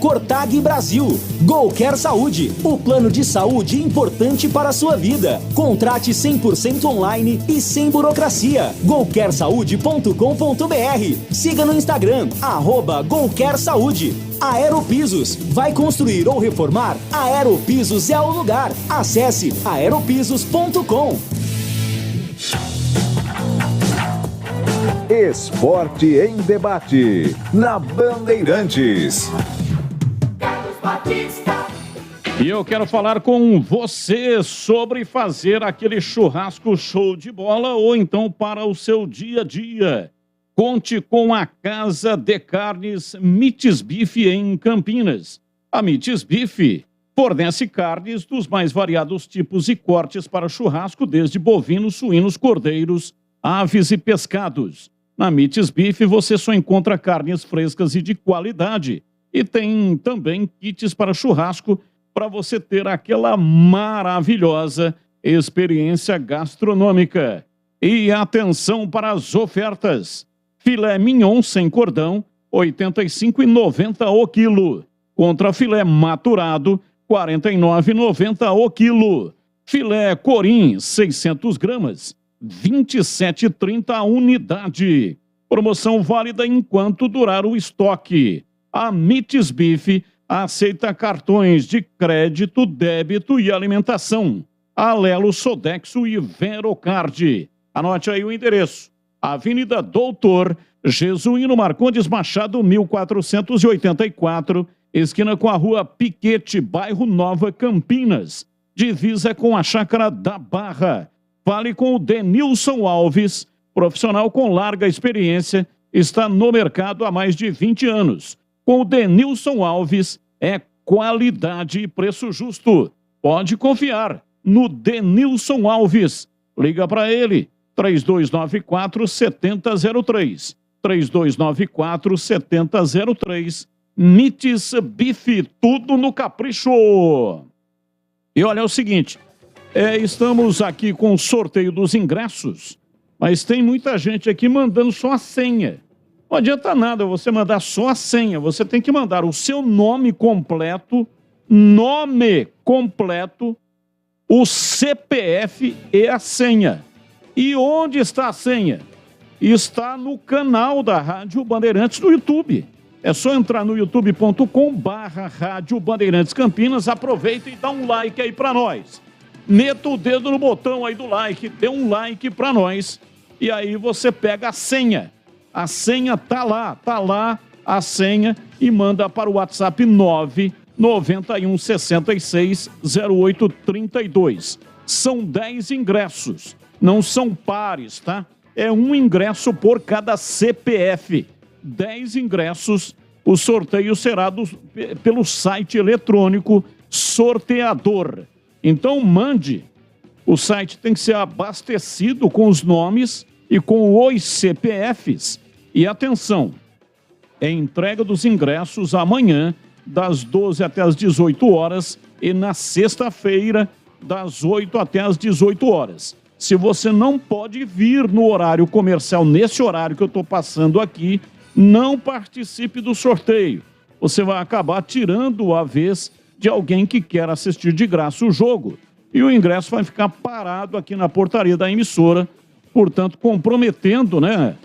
@CortagBrasil. Golquer Saúde, o plano de saúde importante para a sua vida. Contrate 100% online e sem burocracia. golquersaude.com.br. Siga no Instagram, @Golquer Saúde. Aeropisos, vai construir ou reformar? Aeropisos é o lugar. Acesse aeropisos.com. Esporte em debate, na Bandeirantes. E eu quero falar com você sobre fazer aquele churrasco show de bola ou então para o seu dia a dia. Conte com a Casa de Carnes Mites Bife em Campinas. A Mites Bife fornece carnes dos mais variados tipos e cortes para churrasco, desde bovinos, suínos, cordeiros, aves e pescados. Na Mites Bife você só encontra carnes frescas e de qualidade. E tem também kits para churrasco para você ter aquela maravilhosa experiência gastronômica. E atenção para as ofertas. Filé mignon sem cordão, R$ 85,90 o quilo. Contra filé maturado, R$ 49,90 o quilo. Filé corim, 600 gramas, R$ 27,30 a unidade. Promoção válida enquanto durar o estoque. A Mites Bife aceita cartões de crédito, débito e alimentação. Alelo, Sodexo e Verocard. Anote aí o endereço. Avenida Doutor Jesuíno Marcondes Machado, 1484, esquina com a Rua Piquete, bairro Nova Campinas, divisa com a Chácara da Barra. Fale com o Denilson Alves, profissional com larga experiência, está no mercado há mais de 20 anos. Com o Denilson Alves é qualidade e preço justo. Pode confiar no Denilson Alves. Liga para ele. 3294-7003. 3294-7003. Mites Bife, tudo no capricho. E olha, é o seguinte, estamos aqui com o sorteio dos ingressos, mas tem muita gente aqui mandando só a senha. Não adianta nada você mandar só a senha, você tem que mandar o seu nome completo, o CPF e a senha. E onde está a senha? Está no canal da Rádio Bandeirantes no YouTube. É só entrar no youtube.com/Rádio Bandeirantes Campinas, aproveita e dá um like aí para nós. Meta o dedo no botão aí do like, dê um like para nós e aí você pega a senha. A senha tá lá a senha e manda para o WhatsApp 991660832. São 10 ingressos. Não são pares, tá? é um ingresso por cada CPF. 10 ingressos. O sorteio será pelo site eletrônico Sorteador. Então mande. O site tem que ser abastecido com os nomes e com os CPFs. E atenção, é entrega dos ingressos amanhã, das 12 até as 18 horas, e na sexta-feira, das 8 até as 18 horas. Se você não pode vir no horário comercial, nesse horário que eu estou passando aqui, não participe do sorteio. Você vai acabar tirando a vez de alguém que quer assistir de graça o jogo. E o ingresso vai ficar parado aqui na portaria da emissora, portanto, comprometendo, né?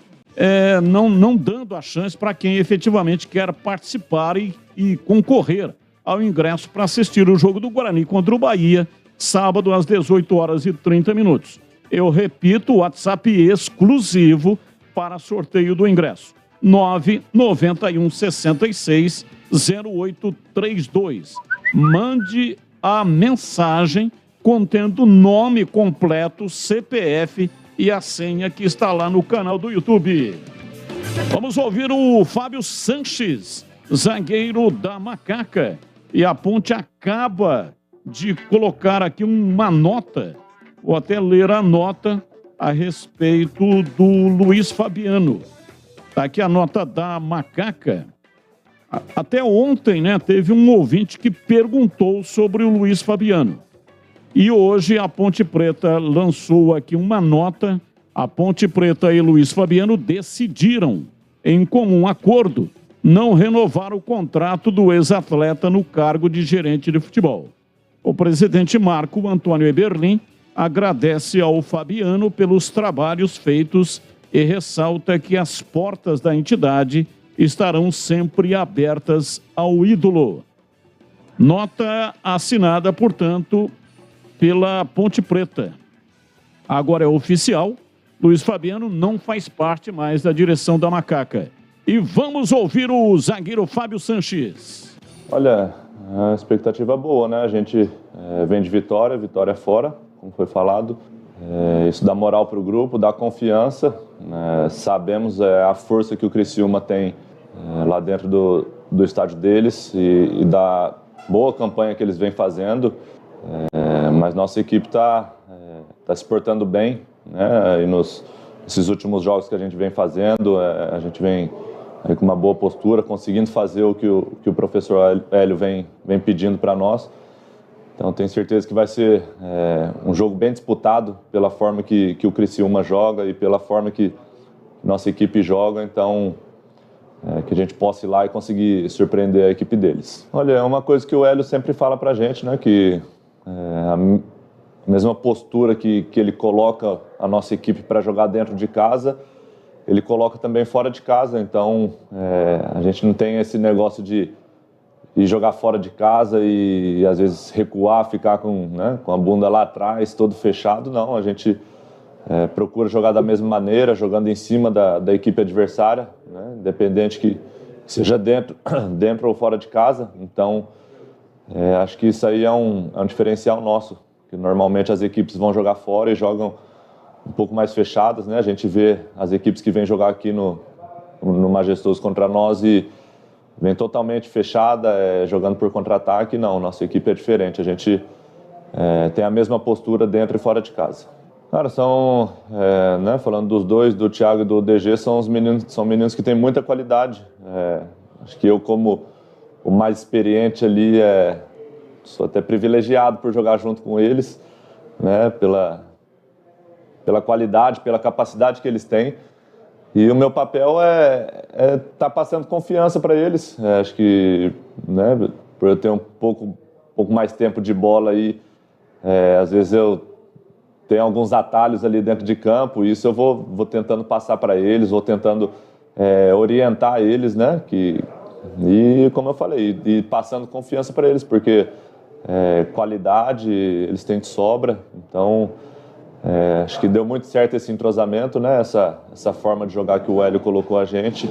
Não dando a chance para quem efetivamente quer participar e concorrer ao ingresso para assistir o jogo do Guarani contra o Bahia, sábado às 18h30. Eu repito, o WhatsApp exclusivo para sorteio do ingresso. 991 66 0832. Mande a mensagem contendo nome completo, CPF e a senha que está lá no canal do YouTube. Vamos ouvir o Fábio Sanches, zagueiro da Macaca. E a Ponte acaba de colocar aqui uma nota, vou até ler a nota a respeito do Luiz Fabiano. Está aqui a nota da Macaca. Até ontem, né, teve um ouvinte que perguntou sobre o Luiz Fabiano. E hoje a Ponte Preta lançou aqui uma nota. A Ponte Preta e Luiz Fabiano decidiram, em comum acordo, não renovar o contrato do ex-atleta no cargo de gerente de futebol. O presidente Marco Antônio Eberlin agradece ao Fabiano pelos trabalhos feitos e ressalta que as portas da entidade estarão sempre abertas ao ídolo. Nota assinada, portanto, pela Ponte Preta. Agora é oficial, Luiz Fabiano não faz parte mais da direção da Macaca. E vamos ouvir o zagueiro Fábio Sanches. Olha, a expectativa é boa, né? A gente vem de vitória fora, como foi falado. Isso dá moral para o grupo, dá confiança. Sabemos a força que o Criciúma tem lá dentro do estádio deles e da boa campanha que eles vêm fazendo. Mas nossa equipe está se portando bem, né? E nesses últimos jogos que a gente vem fazendo, a gente vem com uma boa postura, conseguindo fazer o que o professor Hélio vem pedindo para nós. Então tenho certeza que vai ser um jogo bem disputado pela forma que o Criciúma joga e pela forma que nossa equipe joga. Então que a gente possa ir lá e conseguir surpreender a equipe deles. Olha, é uma coisa que o Hélio sempre fala para a gente, né? Que a mesma postura que ele coloca a nossa equipe para jogar dentro de casa, ele coloca também fora de casa. Então a gente não tem esse negócio de jogar fora de casa e às vezes recuar, ficar com a bunda lá atrás, todo fechado. Não, a gente procura jogar da mesma maneira, jogando em cima da equipe adversária, né? Independente que seja dentro ou fora de casa. Então acho que isso aí é um diferencial nosso, que normalmente as equipes vão jogar fora e jogam um pouco mais fechadas, né? A gente vê as equipes que vêm jogar aqui no Majestoso contra nós e vem totalmente fechada, jogando por contra-ataque. Não, nossa equipe é diferente. A gente tem a mesma postura dentro e fora de casa. Cara, são, falando dos dois, do Thiago e do DG, são meninos que têm muita qualidade. Acho que eu, como o mais experiente ali, sou até privilegiado por jogar junto com eles, né? Pela qualidade, pela capacidade que eles têm. E o meu papel é estar passando confiança para eles. Acho que, né, por eu ter um pouco mais tempo de bola aí, às vezes eu tenho alguns atalhos ali dentro de campo, e isso eu vou tentando passar para eles, vou tentando orientar eles, né? E como eu falei, e passando confiança para eles, porque qualidade eles têm de sobra. Então acho que deu muito certo esse entrosamento, né? Essa forma de jogar que o Hélio colocou a gente.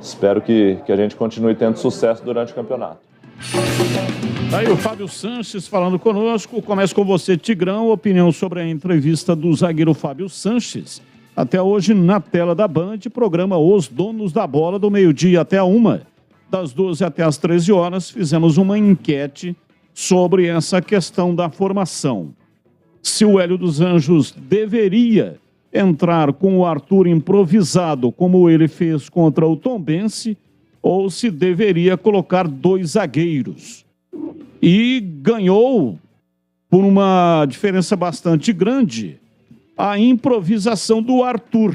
Espero que a gente continue tendo sucesso durante o campeonato. Aí o Fábio Sanches falando conosco. Começo com você, Tigrão. Opinião sobre a entrevista do zagueiro Fábio Sanches. até hoje na tela da Band, programa Os Donos da Bola, do meio-dia até a 1, das 12 até as 13 horas, fizemos uma enquete sobre essa questão da formação. Se o Hélio dos Anjos deveria entrar com o Arthur improvisado, como ele fez contra o Tombense, ou se deveria colocar 2 zagueiros. E ganhou, por uma diferença bastante grande, a improvisação do Arthur,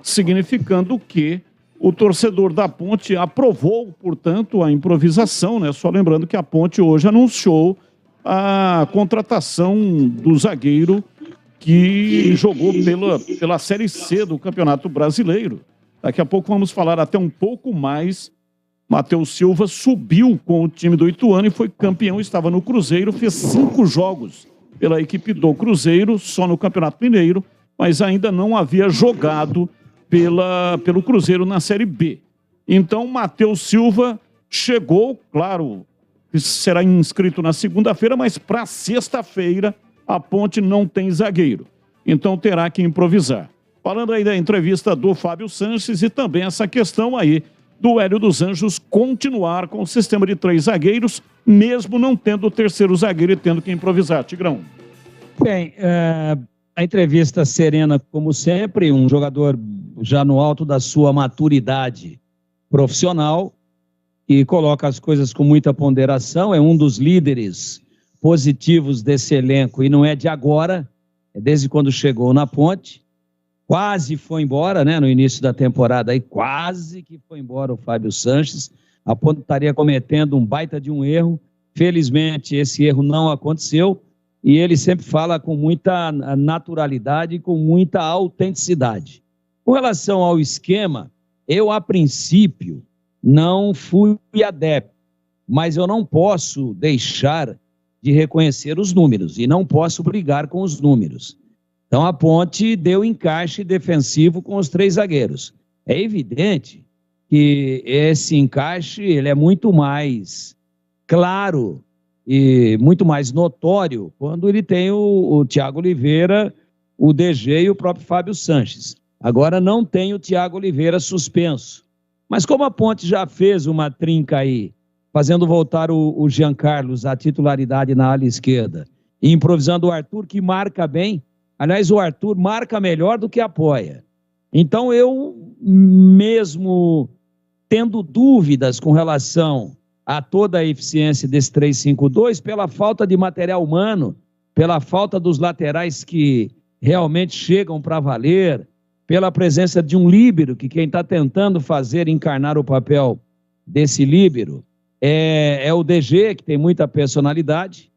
significando que o torcedor da Ponte aprovou, portanto, a improvisação, né? Só lembrando que a Ponte hoje anunciou a contratação do zagueiro que jogou pela Série C do Campeonato Brasileiro. Daqui a pouco vamos falar até um pouco mais. Matheus Silva subiu com o time do Ituano e foi campeão, estava no Cruzeiro, fez 5 jogos pela equipe do Cruzeiro, só no Campeonato Mineiro, mas ainda não havia jogado pelo Cruzeiro na Série B. Então, Matheus Silva chegou, claro, será inscrito na segunda-feira, mas para sexta-feira a Ponte não tem zagueiro. Então terá que improvisar. Falando aí da entrevista do Fábio Sanches e também essa questão aí do Hélio dos Anjos continuar com o sistema de 3 zagueiros, mesmo não tendo o terceiro zagueiro e tendo que improvisar. Tigrão. Bem, a entrevista serena, como sempre, um jogador já no alto da sua maturidade profissional e coloca as coisas com muita ponderação, é um dos líderes positivos desse elenco e não é de agora, é desde quando chegou na Ponte. Quase foi embora, né, no início da temporada, aí quase que foi embora o Fábio Sanches. A Ponte estaria cometendo um baita de um erro. Felizmente esse erro não aconteceu e ele sempre fala com muita naturalidade e com muita autenticidade. Com relação ao esquema, eu a princípio não fui adepto, mas eu não posso deixar de reconhecer os números e não posso brigar com os números. Então a Ponte deu encaixe defensivo com os 3 zagueiros. É evidente que esse encaixe ele é muito mais claro e muito mais notório quando ele tem o Thiago Oliveira, o DG e o próprio Fábio Sanches. Agora não tem o Thiago Oliveira suspenso. Mas como a Ponte já fez uma trinca aí, fazendo voltar o Jean Carlos à titularidade na ala esquerda, e improvisando o Arthur, que marca bem. Aliás, o Arthur marca melhor do que apoia. Então, eu, mesmo tendo dúvidas com relação a toda a eficiência desse 3-5-2, pela falta de material humano, pela falta dos laterais que realmente chegam para valer, pela presença de um líbero, que quem está tentando encarnar o papel desse líbero é o DG, que tem muita personalidade.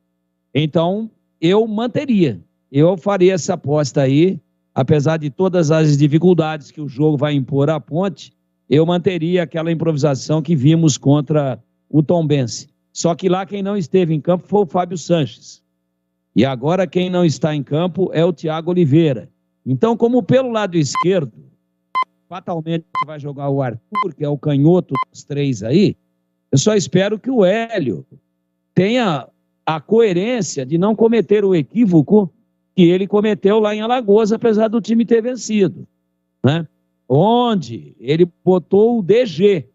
Então, eu manteria. Eu faria essa aposta aí, apesar de todas as dificuldades que o jogo vai impor à Ponte, eu manteria aquela improvisação que vimos contra o Tombense. Só que lá quem não esteve em campo foi o Fábio Sanches. E agora quem não está em campo é o Thiago Oliveira. Então, como pelo lado esquerdo, fatalmente vai jogar o Arthur, que é o canhoto dos 3 aí, eu só espero que o Hélio tenha a coerência de não cometer o equívoco que ele cometeu lá em Alagoas, apesar do time ter vencido, né? Onde ele botou o DG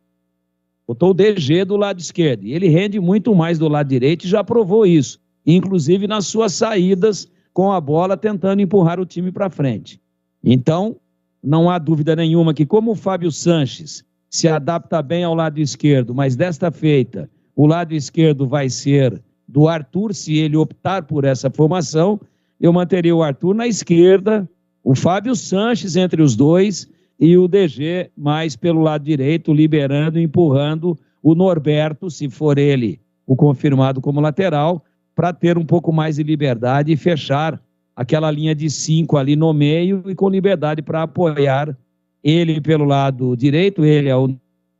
do lado esquerdo, e ele rende muito mais do lado direito e já provou isso, inclusive nas suas saídas com a bola, tentando empurrar o time para frente. Então, não há dúvida nenhuma que como o Fábio Sanches se adapta bem ao lado esquerdo, mas desta feita, o lado esquerdo vai ser do Arthur, se ele optar por essa formação, eu manteria o Arthur na esquerda, o Fábio Sanches entre os dois e o DG mais pelo lado direito, liberando e empurrando o Norberto, se for ele o confirmado como lateral, para ter um pouco mais de liberdade e fechar aquela linha de 5 ali no meio e com liberdade para apoiar ele pelo lado direito, ele é o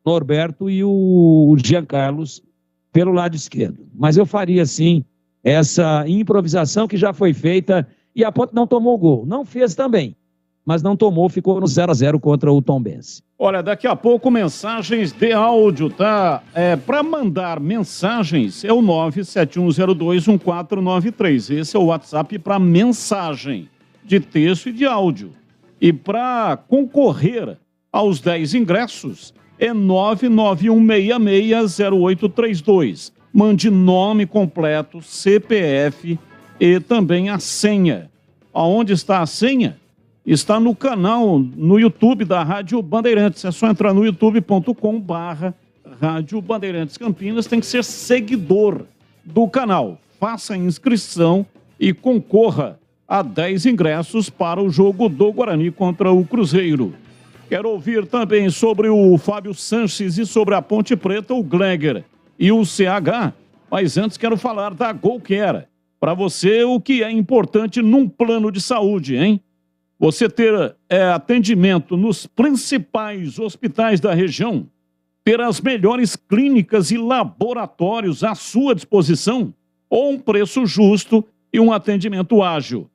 Norberto e o Jean Carlos pelo lado esquerdo. Mas eu faria, sim, essa improvisação que já foi feita e a Ponte não tomou gol. Não fez também, mas não tomou, ficou no 0-0 contra o Tombense. Olha, daqui a pouco mensagens de áudio, tá? Para mandar mensagens é o 971021493. Esse é o WhatsApp para mensagem de texto e de áudio. E para concorrer aos 10 ingressos, é 991660832. Mande nome completo, CPF e também a senha. Aonde está a senha? Está no canal, no YouTube da Rádio Bandeirantes. É só entrar no youtube.com/Rádio Bandeirantes Campinas. Tem que ser seguidor do canal. Faça a inscrição e concorra a 10 ingressos para o jogo do Guarani contra o Cruzeiro. Quero ouvir também sobre o Fábio Sanches e sobre a Ponte Preta, o Gleger e o CH. Mas antes quero falar da GoCare. Para você, o que é importante num plano de saúde, hein? Você ter atendimento nos principais hospitais da região, ter as melhores clínicas e laboratórios à sua disposição, ou um preço justo e um atendimento ágil.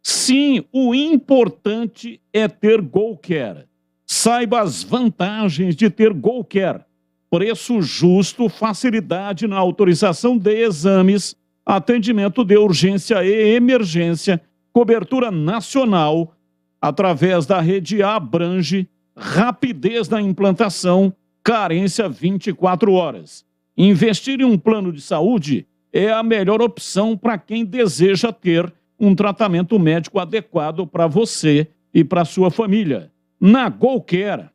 Sim, o importante é ter GoCare. Saiba as vantagens de ter GoCare. Preço justo, facilidade na autorização de exames, atendimento de urgência e emergência, cobertura nacional, através da rede Abrange, rapidez na implantação, carência 24 horas. Investir em um plano de saúde é a melhor opção para quem deseja ter um tratamento médico adequado para você e para sua família. Na GoCare,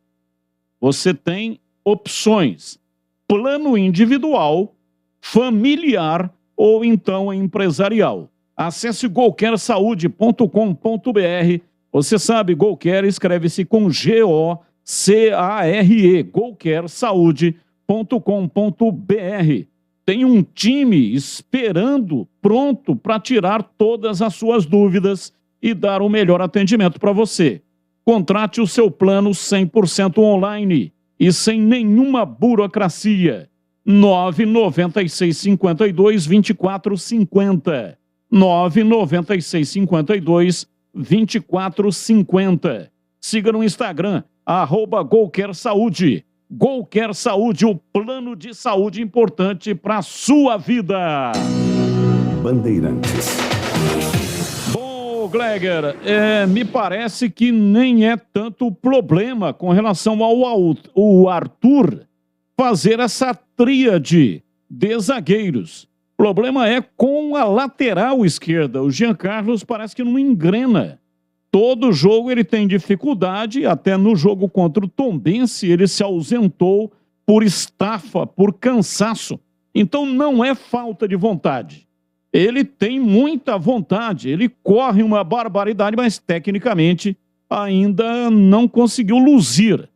você tem opções: plano individual, familiar ou então empresarial. Acesse gocaresaude.com.br. Você sabe, GoCare escreve-se com G-O-C-A-R-E, gocaresaude.com.br. Tem um time esperando, pronto para tirar todas as suas dúvidas e dar o melhor atendimento para você. Contrate o seu plano 100% online e sem nenhuma burocracia. 99652-2450. 99652-2450. Siga no Instagram, @GoCareSaúde. GoCare Saúde, o plano de saúde importante para a sua vida. Bandeirantes. Bom, Gleger, me parece que nem é tanto problema com relação ao Arthur fazer essa tríade de zagueiros. O problema é com a lateral esquerda. O Jean Carlos parece que não engrena. Todo jogo ele tem dificuldade, até no jogo contra o Tombense ele se ausentou por estafa, por cansaço. Então não é falta de vontade. Ele tem muita vontade, ele corre uma barbaridade, mas tecnicamente ainda não conseguiu luzir.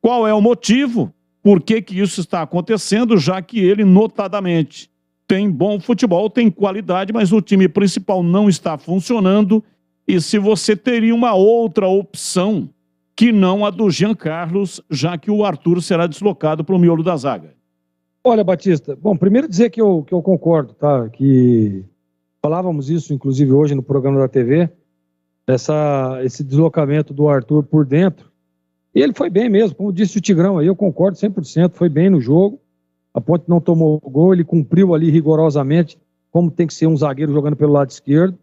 Qual é o motivo? Por que isso está acontecendo? Já que ele, notadamente, tem bom futebol, tem qualidade, mas o time principal não está funcionando. E se você teria uma outra opção que não a do Jean Carlos, já que o Arthur será deslocado para o miolo da zaga? Olha, Batista, bom, primeiro dizer que eu concordo, tá? Que falávamos isso, inclusive, hoje no programa da TV, esse deslocamento do Arthur por dentro. E ele foi bem mesmo, como disse o Tigrão aí, eu concordo 100%, foi bem no jogo. A Ponte não tomou gol, ele cumpriu ali rigorosamente como tem que ser um zagueiro jogando pelo lado esquerdo.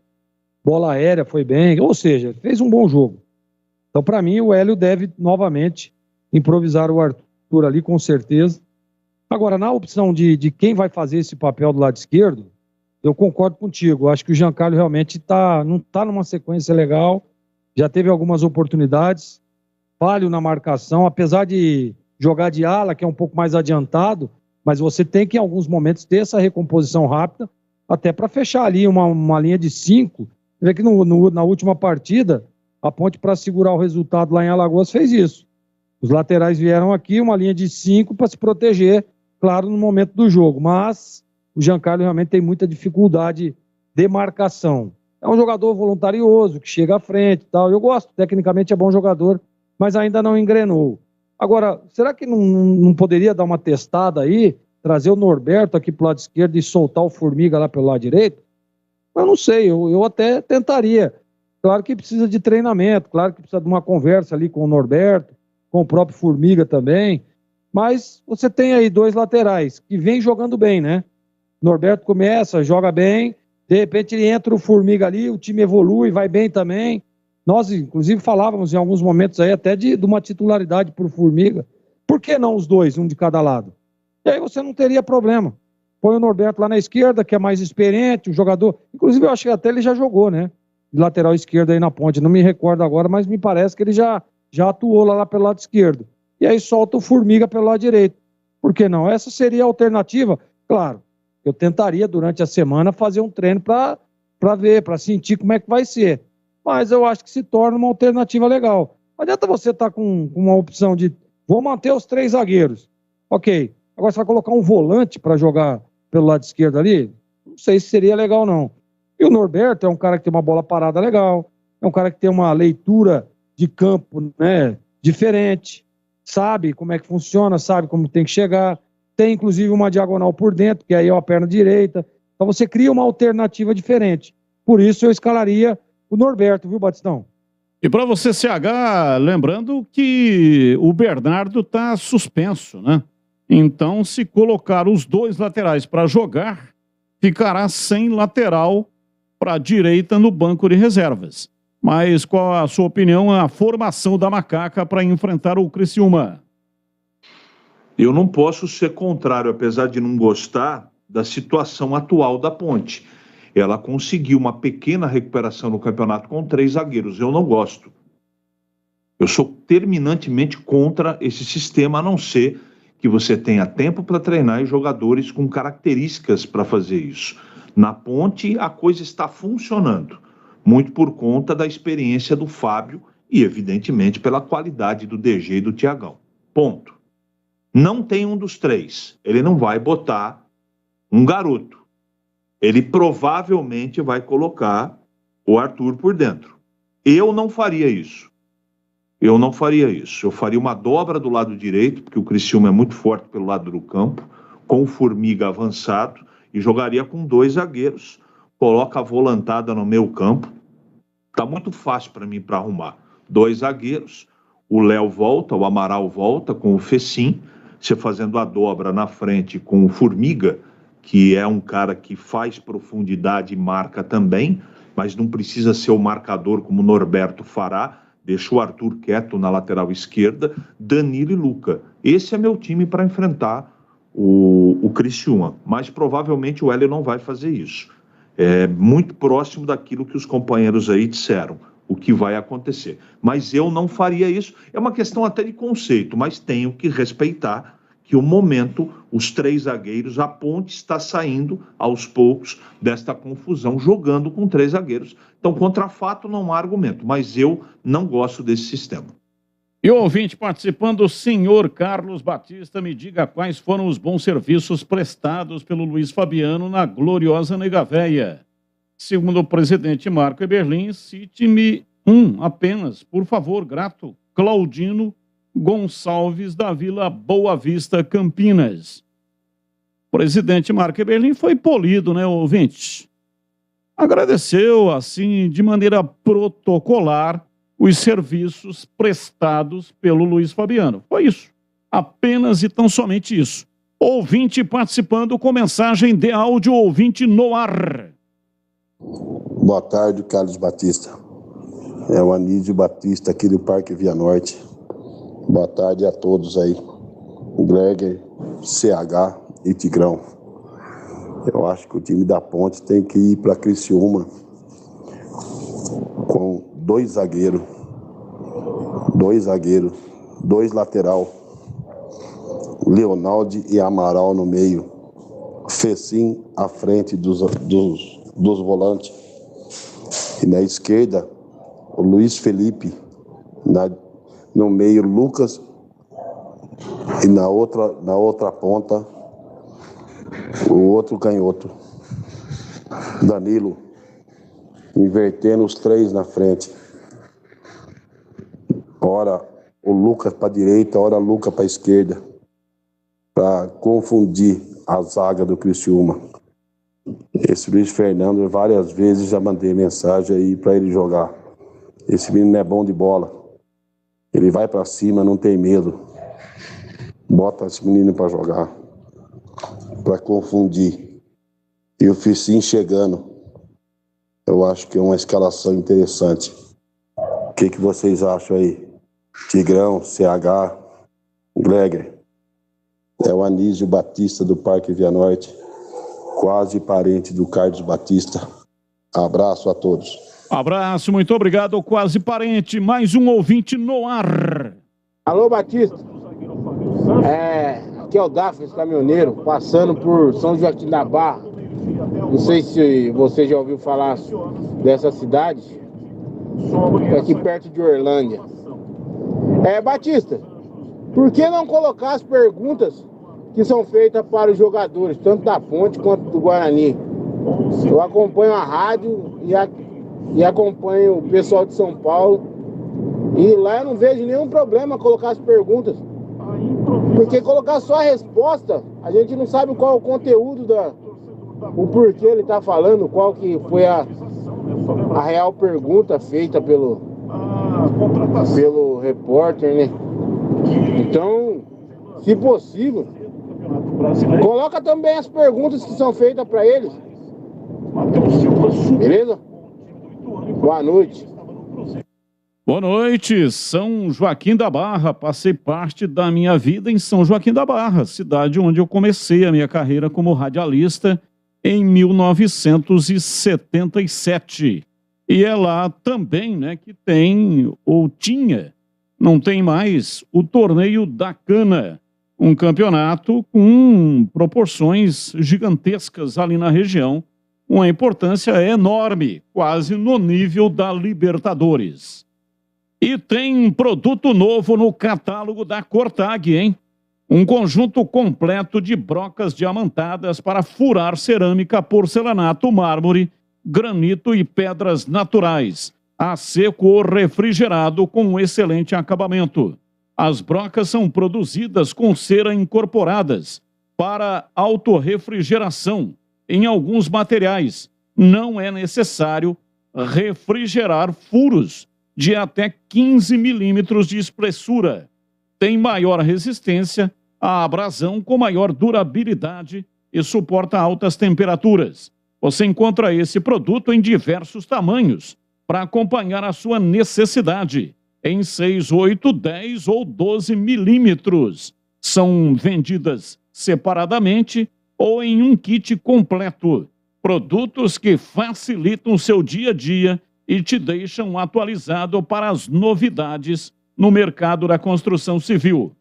Bola aérea foi bem, ou seja, fez um bom jogo. Então, para mim, o Hélio deve novamente improvisar o Arthur ali, com certeza. Agora, na opção de quem vai fazer esse papel do lado esquerdo, eu concordo contigo. Eu acho que o Jean Carlos realmente não está numa sequência legal, já teve algumas oportunidades, falho na marcação, apesar de jogar de ala, que é um pouco mais adiantado, mas você tem que, em alguns momentos, ter essa recomposição rápida, até para fechar ali uma linha de 5. Você vê que na última partida, a Ponte, para segurar o resultado lá em Alagoas, fez isso. Os laterais vieram aqui, uma linha de 5 para se proteger, claro, no momento do jogo. Mas o Jean Carlos realmente tem muita dificuldade de marcação. É um jogador voluntarioso, que chega à frente e tal. Eu gosto, tecnicamente é bom jogador, mas ainda não engrenou. Agora, será que não poderia dar uma testada aí, trazer o Norberto aqui pro lado esquerdo e soltar o Formiga lá pelo lado direito? Eu não sei, eu até tentaria. Claro que precisa de treinamento, claro que precisa de uma conversa ali com o Norberto, com o próprio Formiga também, mas você tem aí dois laterais que vêm jogando bem, né? Norberto começa, joga bem, de repente entra o Formiga ali, o time evolui, vai bem também. Nós, inclusive, falávamos em alguns momentos aí até de uma titularidade por Formiga. Por que não os dois, um de cada lado? E aí você não teria problema. Põe o Norberto lá na esquerda, que é mais experiente, o jogador... Inclusive, eu acho que até ele já jogou, né? De lateral esquerdo aí na ponte. Não me recordo agora, mas me parece que ele já atuou lá pelo lado esquerdo. E aí solta o Formiga pelo lado direito. Por que não? Essa seria a alternativa. Claro, eu tentaria durante a semana fazer um treino para ver, para sentir como é que vai ser. Mas eu acho que se torna uma alternativa legal. Não adianta você estar com uma opção de vou manter os 3 zagueiros. Ok. Agora você vai colocar um volante para jogar pelo lado esquerdo ali? Não sei se seria legal, não. E o Norberto é um cara que tem uma bola parada legal, é um cara que tem uma leitura de campo, né, diferente, sabe como é que funciona, sabe como tem que chegar, tem inclusive uma diagonal por dentro, que aí é a perna direita. Então você cria uma alternativa diferente. Por isso eu escalaria o Norberto, viu, Batistão? E para você, CH, lembrando que o Bernardo está suspenso, né? Então, se colocar os 2 laterais para jogar, ficará sem lateral para a direita no banco de reservas. Mas qual a sua opinião, a formação da Macaca para enfrentar o Criciúma? Eu não posso ser contrário, apesar de não gostar da situação atual da Ponte. Ela conseguiu uma pequena recuperação no campeonato com 3 zagueiros. Eu não gosto. Eu sou terminantemente contra esse sistema, a não ser que você tenha tempo para treinar e jogadores com características para fazer isso. Na Ponte, a coisa está funcionando, muito por conta da experiência do Fábio e, evidentemente, pela qualidade do DG e do Thiagão. Ponto. Não tem um dos 3. Ele não vai botar um garoto. Ele provavelmente vai colocar o Arthur por dentro. Eu não faria isso. Eu faria uma dobra do lado direito, porque o Criciúma é muito forte pelo lado do campo, com o Formiga avançado, e jogaria com 2 zagueiros. Coloca a volantada no meio campo. Tá muito fácil para mim para arrumar. 2 zagueiros, o Léo volta, o Amaral volta com o Fecim, você fazendo a dobra na frente com o Formiga, que é um cara que faz profundidade e marca também, mas não precisa ser o marcador como o Norberto fará. Deixa o Arthur quieto na lateral esquerda, Danilo e Luca. Esse é meu time para enfrentar o Criciúma, mas provavelmente o Hélio não vai fazer isso. É muito próximo daquilo que os companheiros aí disseram, o que vai acontecer. Mas eu não faria isso. É uma questão até de conceito, mas tenho que respeitar que o momento, os 3 zagueiros, a Ponte está saindo aos poucos desta confusão, jogando com 3 zagueiros. Então, contra fato não há argumento, mas eu não gosto desse sistema. E o ouvinte participando, o senhor Carlos Batista, me diga quais foram os bons serviços prestados pelo Luiz Fabiano na gloriosa Nega Véia. Segundo o presidente Marco Eberlin, cite-me um apenas, por favor, grato, Claudino Gonçalves, da Vila Boa Vista, Campinas. O presidente Marco Eberlin foi polido, né, ouvinte? Agradeceu, assim, de maneira protocolar, os serviços prestados pelo Luiz Fabiano. Foi isso. Apenas e tão somente isso. Ouvinte participando com mensagem de áudio, ouvinte no ar. Boa tarde, Carlos Batista. É o Anísio Batista, aqui do Parque Via Norte. Boa tarde a todos aí. Greger, CH e Tigrão. Eu acho que o time da Ponte tem que ir para Criciúma com 2 zagueiros, 2 lateral, Leonaldo e Amaral no meio, Fecim à frente dos volantes, e na esquerda o Luiz Felipe, no meio Lucas, e na outra ponta o outro canhoto, Danilo, invertendo os 3 na frente. Ora o Lucas para a direita, ora o Lucas para a esquerda, para confundir a zaga do Criciúma. Esse Luiz Fernando, várias vezes já mandei mensagem aí para ele jogar. Esse menino é bom de bola. Ele vai para cima, não tem medo. Bota esse menino para jogar, para confundir. E o Ficim chegando. Eu acho que é uma escalação interessante. O que vocês acham aí? Tigrão, CH, Gregor. É o Anísio Batista do Parque Via Norte, quase parente do Carlos Batista. Abraço a todos. Abraço, muito obrigado, quase parente. Mais um ouvinte no ar. Alô, Batista. Aqui é o Dafnes, caminhoneiro, passando por São Joaquim da Barra. Não sei se você já ouviu falar dessa cidade. Aqui perto de Orlândia. Batista, por que não colocar as perguntas que são feitas para os jogadores, tanto da Ponte quanto do Guarani? Eu acompanho a rádio e acompanho o pessoal de São Paulo, e lá eu não vejo nenhum problema colocar as perguntas, porque colocar só a resposta, a gente não sabe qual é o conteúdo, o porquê ele está falando, qual que foi a real pergunta feita pelo repórter, né? Então, se possível, coloca também as perguntas que são feitas para eles. Beleza? Boa noite. Boa noite, São Joaquim da Barra. Passei parte da minha vida em São Joaquim da Barra, cidade onde eu comecei a minha carreira como radialista em 1977. E é lá também, né, que tem, ou tinha, não tem mais, o Torneio da Cana, um campeonato com proporções gigantescas ali na região, uma importância enorme, quase no nível da Libertadores. E tem um produto novo no catálogo da Cortag, hein? Um conjunto completo de brocas diamantadas para furar cerâmica, porcelanato, mármore, granito e pedras naturais, a seco ou refrigerado com um excelente acabamento. As brocas são produzidas com cera incorporadas para autorrefrigeração. Em alguns materiais, não é necessário refrigerar furos de até 15 milímetros de espessura. Tem maior resistência à abrasão com maior durabilidade e suporta altas temperaturas. Você encontra esse produto em diversos tamanhos para acompanhar a sua necessidade, em 6, 8, 10 ou 12 milímetros. São vendidas separadamente ou em um kit completo. Produtos que facilitam o seu dia a dia e te deixam atualizado para as novidades no mercado da construção civil.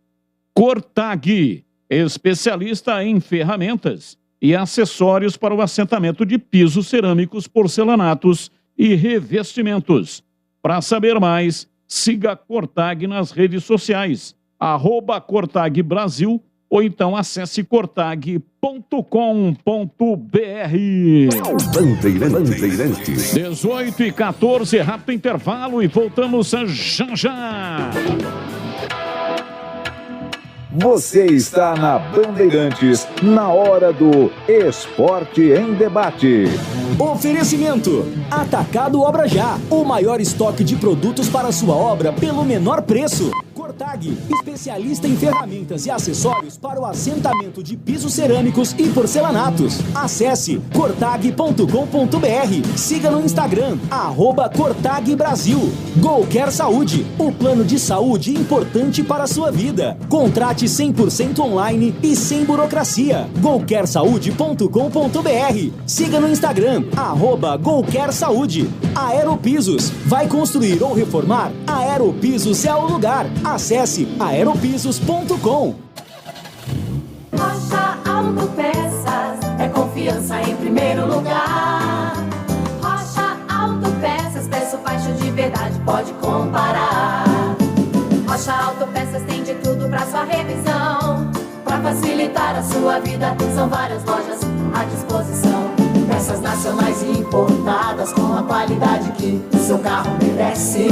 Cortag, especialista em ferramentas e acessórios para o assentamento de pisos cerâmicos, porcelanatos e revestimentos. Para saber mais, siga a Cortag nas redes sociais, @Cortag Brasil, ou então acesse cortag.com.br. Bandeirantes. 18h14, rápido intervalo e voltamos já já. Você está na Bandeirantes, na hora do Esporte em Debate. Oferecimento: Atacado Obra Já, o maior estoque de produtos para sua obra pelo menor preço. Cortag, especialista em ferramentas e acessórios para o assentamento de pisos cerâmicos e porcelanatos. Acesse cortag.com.br. Siga no Instagram, @Cortag Brasil. Golquer Saúde, o plano de saúde importante para a sua vida. Contrate 100% online e sem burocracia. golquersaude.com.br. Siga no Instagram, @Golquer Saúde. Aeropisos, vai construir ou reformar? Aeropisos é o lugar. Acesse aeropisos.com. Rocha Autopeças é confiança em primeiro lugar. Rocha Autopeças, preço baixo de verdade, pode comparar. Rocha Autopeças tem de tudo pra sua revisão. Pra facilitar a sua vida, são várias lojas à disposição. Peças nacionais e importadas com a qualidade que o seu carro merece.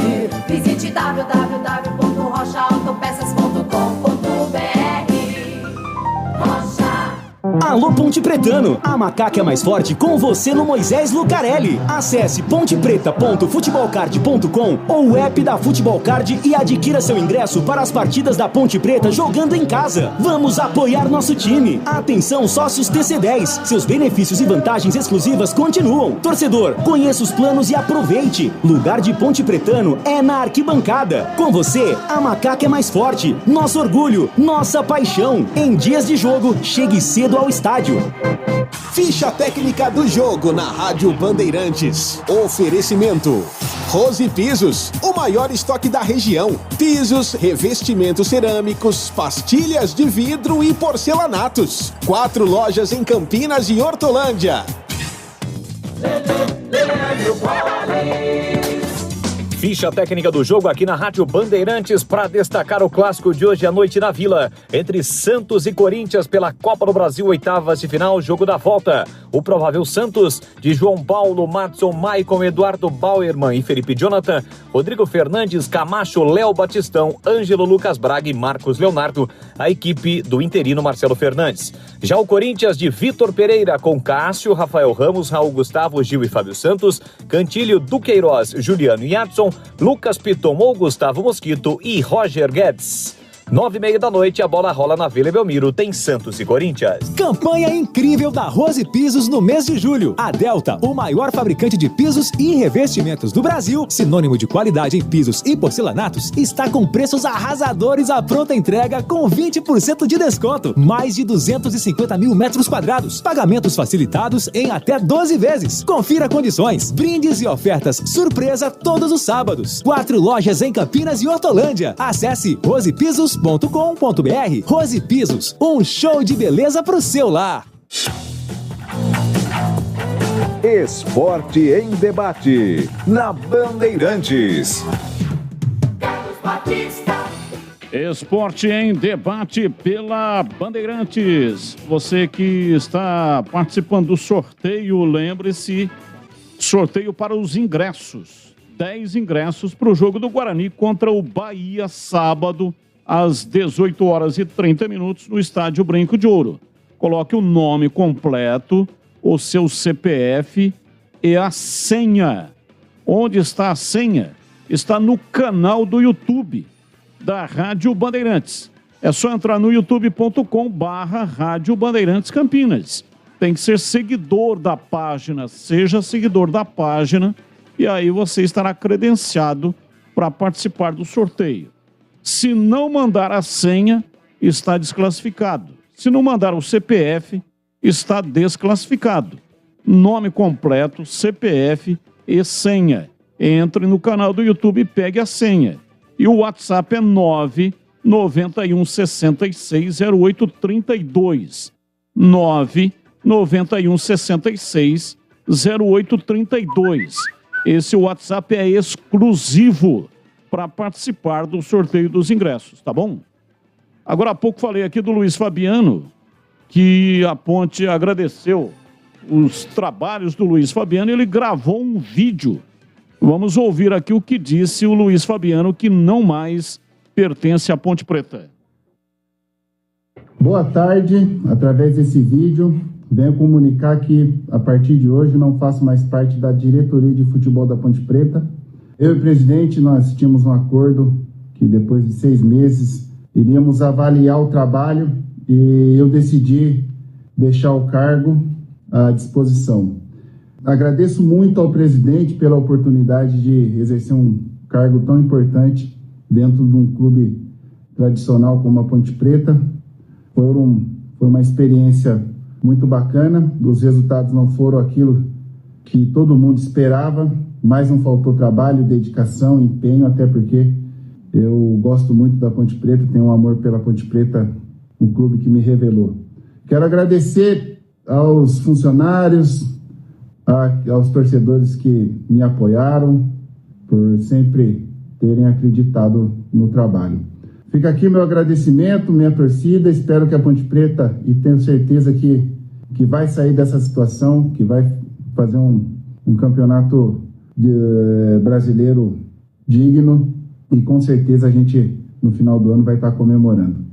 Visite www.rochaautopeças.com.br. Rocha. Alô Ponte Pretano, a macaca é mais forte com você no Moisés Lucarelli. Acesse pontepreta.futebolcard.com ou o app da Futebolcard e adquira seu ingresso para as partidas da Ponte Preta jogando em casa. Vamos apoiar nosso time. Atenção sócios TC10, seus benefícios e vantagens exclusivas continuam. Torcedor, conheça os planos e aproveite. Lugar de Ponte Pretano é na arquibancada. Com você, a macaca é mais forte. Nosso orgulho, nossa paixão. Em dias de jogo, chegue cedo ao estádio. Ficha técnica do jogo na Rádio Bandeirantes. Oferecimento: Rose Pisos, o maior estoque da região. Pisos, revestimentos cerâmicos, pastilhas de vidro e porcelanatos. 4 lojas em Campinas e Hortolândia. Ficha técnica do jogo aqui na Rádio Bandeirantes para destacar o clássico de hoje à noite na Vila, entre Santos e Corinthians pela Copa do Brasil, oitavas de final, jogo da volta. O provável Santos de João Paulo, Madson, Maicon, Eduardo Bauerman e Felipe Jonathan, Rodrigo Fernandes, Camacho, Léo Batistão, Ângelo Lucas Braga e Marcos Leonardo, a equipe do interino Marcelo Fernandes. Já o Corinthians de Vitor Pereira com Cássio, Rafael Ramos, Raul Gustavo, Gil e Fábio Santos, Cantilho, Duqueiroz, Juliano e Adson, Lucas Piton ou Gustavo Mosquito e Roger Guedes. 9h30 da noite, a bola rola na Vila Belmiro, tem Santos e Corinthians. Campanha incrível da Rose Pisos no mês de julho. A Delta, o maior fabricante de pisos e revestimentos do Brasil, sinônimo de qualidade em pisos e porcelanatos, está com preços arrasadores à pronta entrega com 20% de desconto. Mais de 250 mil metros quadrados. Pagamentos facilitados em até 12 vezes. Confira condições. Brindes e ofertas surpresa todos os sábados. 4 lojas em Campinas e Hortolândia. Acesse rosepisos.com.br. Rose Pisos, um show de beleza pro seu lar. Esporte em debate, na Bandeirantes. Esporte em debate pela Bandeirantes. Você que está participando do sorteio, lembre-se, sorteio para os ingressos. 10 ingressos para o jogo do Guarani contra o Bahia, sábado, às 18h30, no estádio Brinco de Ouro. Coloque o nome completo, o seu CPF e a senha. Onde está a senha? Está no canal do YouTube da Rádio Bandeirantes. É só entrar no youtube.com/Rádio Bandeirantes Campinas. Tem que ser seguidor da página, seja seguidor da página, e aí você estará credenciado para participar do sorteio. Se não mandar a senha, está desclassificado. Se não mandar o CPF, está desclassificado. Nome completo, CPF e senha. Entre no canal do YouTube e pegue a senha. E o WhatsApp é 991 66 0832. 991 66 0832. Esse WhatsApp é exclusivo para participar do sorteio dos ingressos, tá bom? Agora há pouco falei aqui do Luiz Fabiano, que a Ponte agradeceu os trabalhos do Luiz Fabiano, ele gravou um vídeo. Vamos ouvir aqui o que disse o Luiz Fabiano, que não mais pertence à Ponte Preta. Boa tarde, através desse vídeo, venho comunicar que a partir de hoje não faço mais parte da diretoria de futebol da Ponte Preta. Eu e o presidente, nós tínhamos um acordo que depois de 6 meses iríamos avaliar o trabalho e eu decidi deixar o cargo à disposição. Agradeço muito ao presidente pela oportunidade de exercer um cargo tão importante dentro de um clube tradicional como a Ponte Preta. Foi uma experiência muito bacana, os resultados não foram aquilo que todo mundo esperava, mas não faltou trabalho, dedicação, empenho, até porque eu gosto muito da Ponte Preta, tenho um amor pela Ponte Preta, um clube que me revelou. Quero agradecer aos funcionários, aos torcedores que me apoiaram, por sempre terem acreditado no trabalho. Fica aqui meu agradecimento, minha torcida, espero que a Ponte Preta, e tenho certeza que vai sair dessa situação, que vai fazer um campeonato brasileiro digno, e com certeza a gente, no final do ano, vai estar comemorando.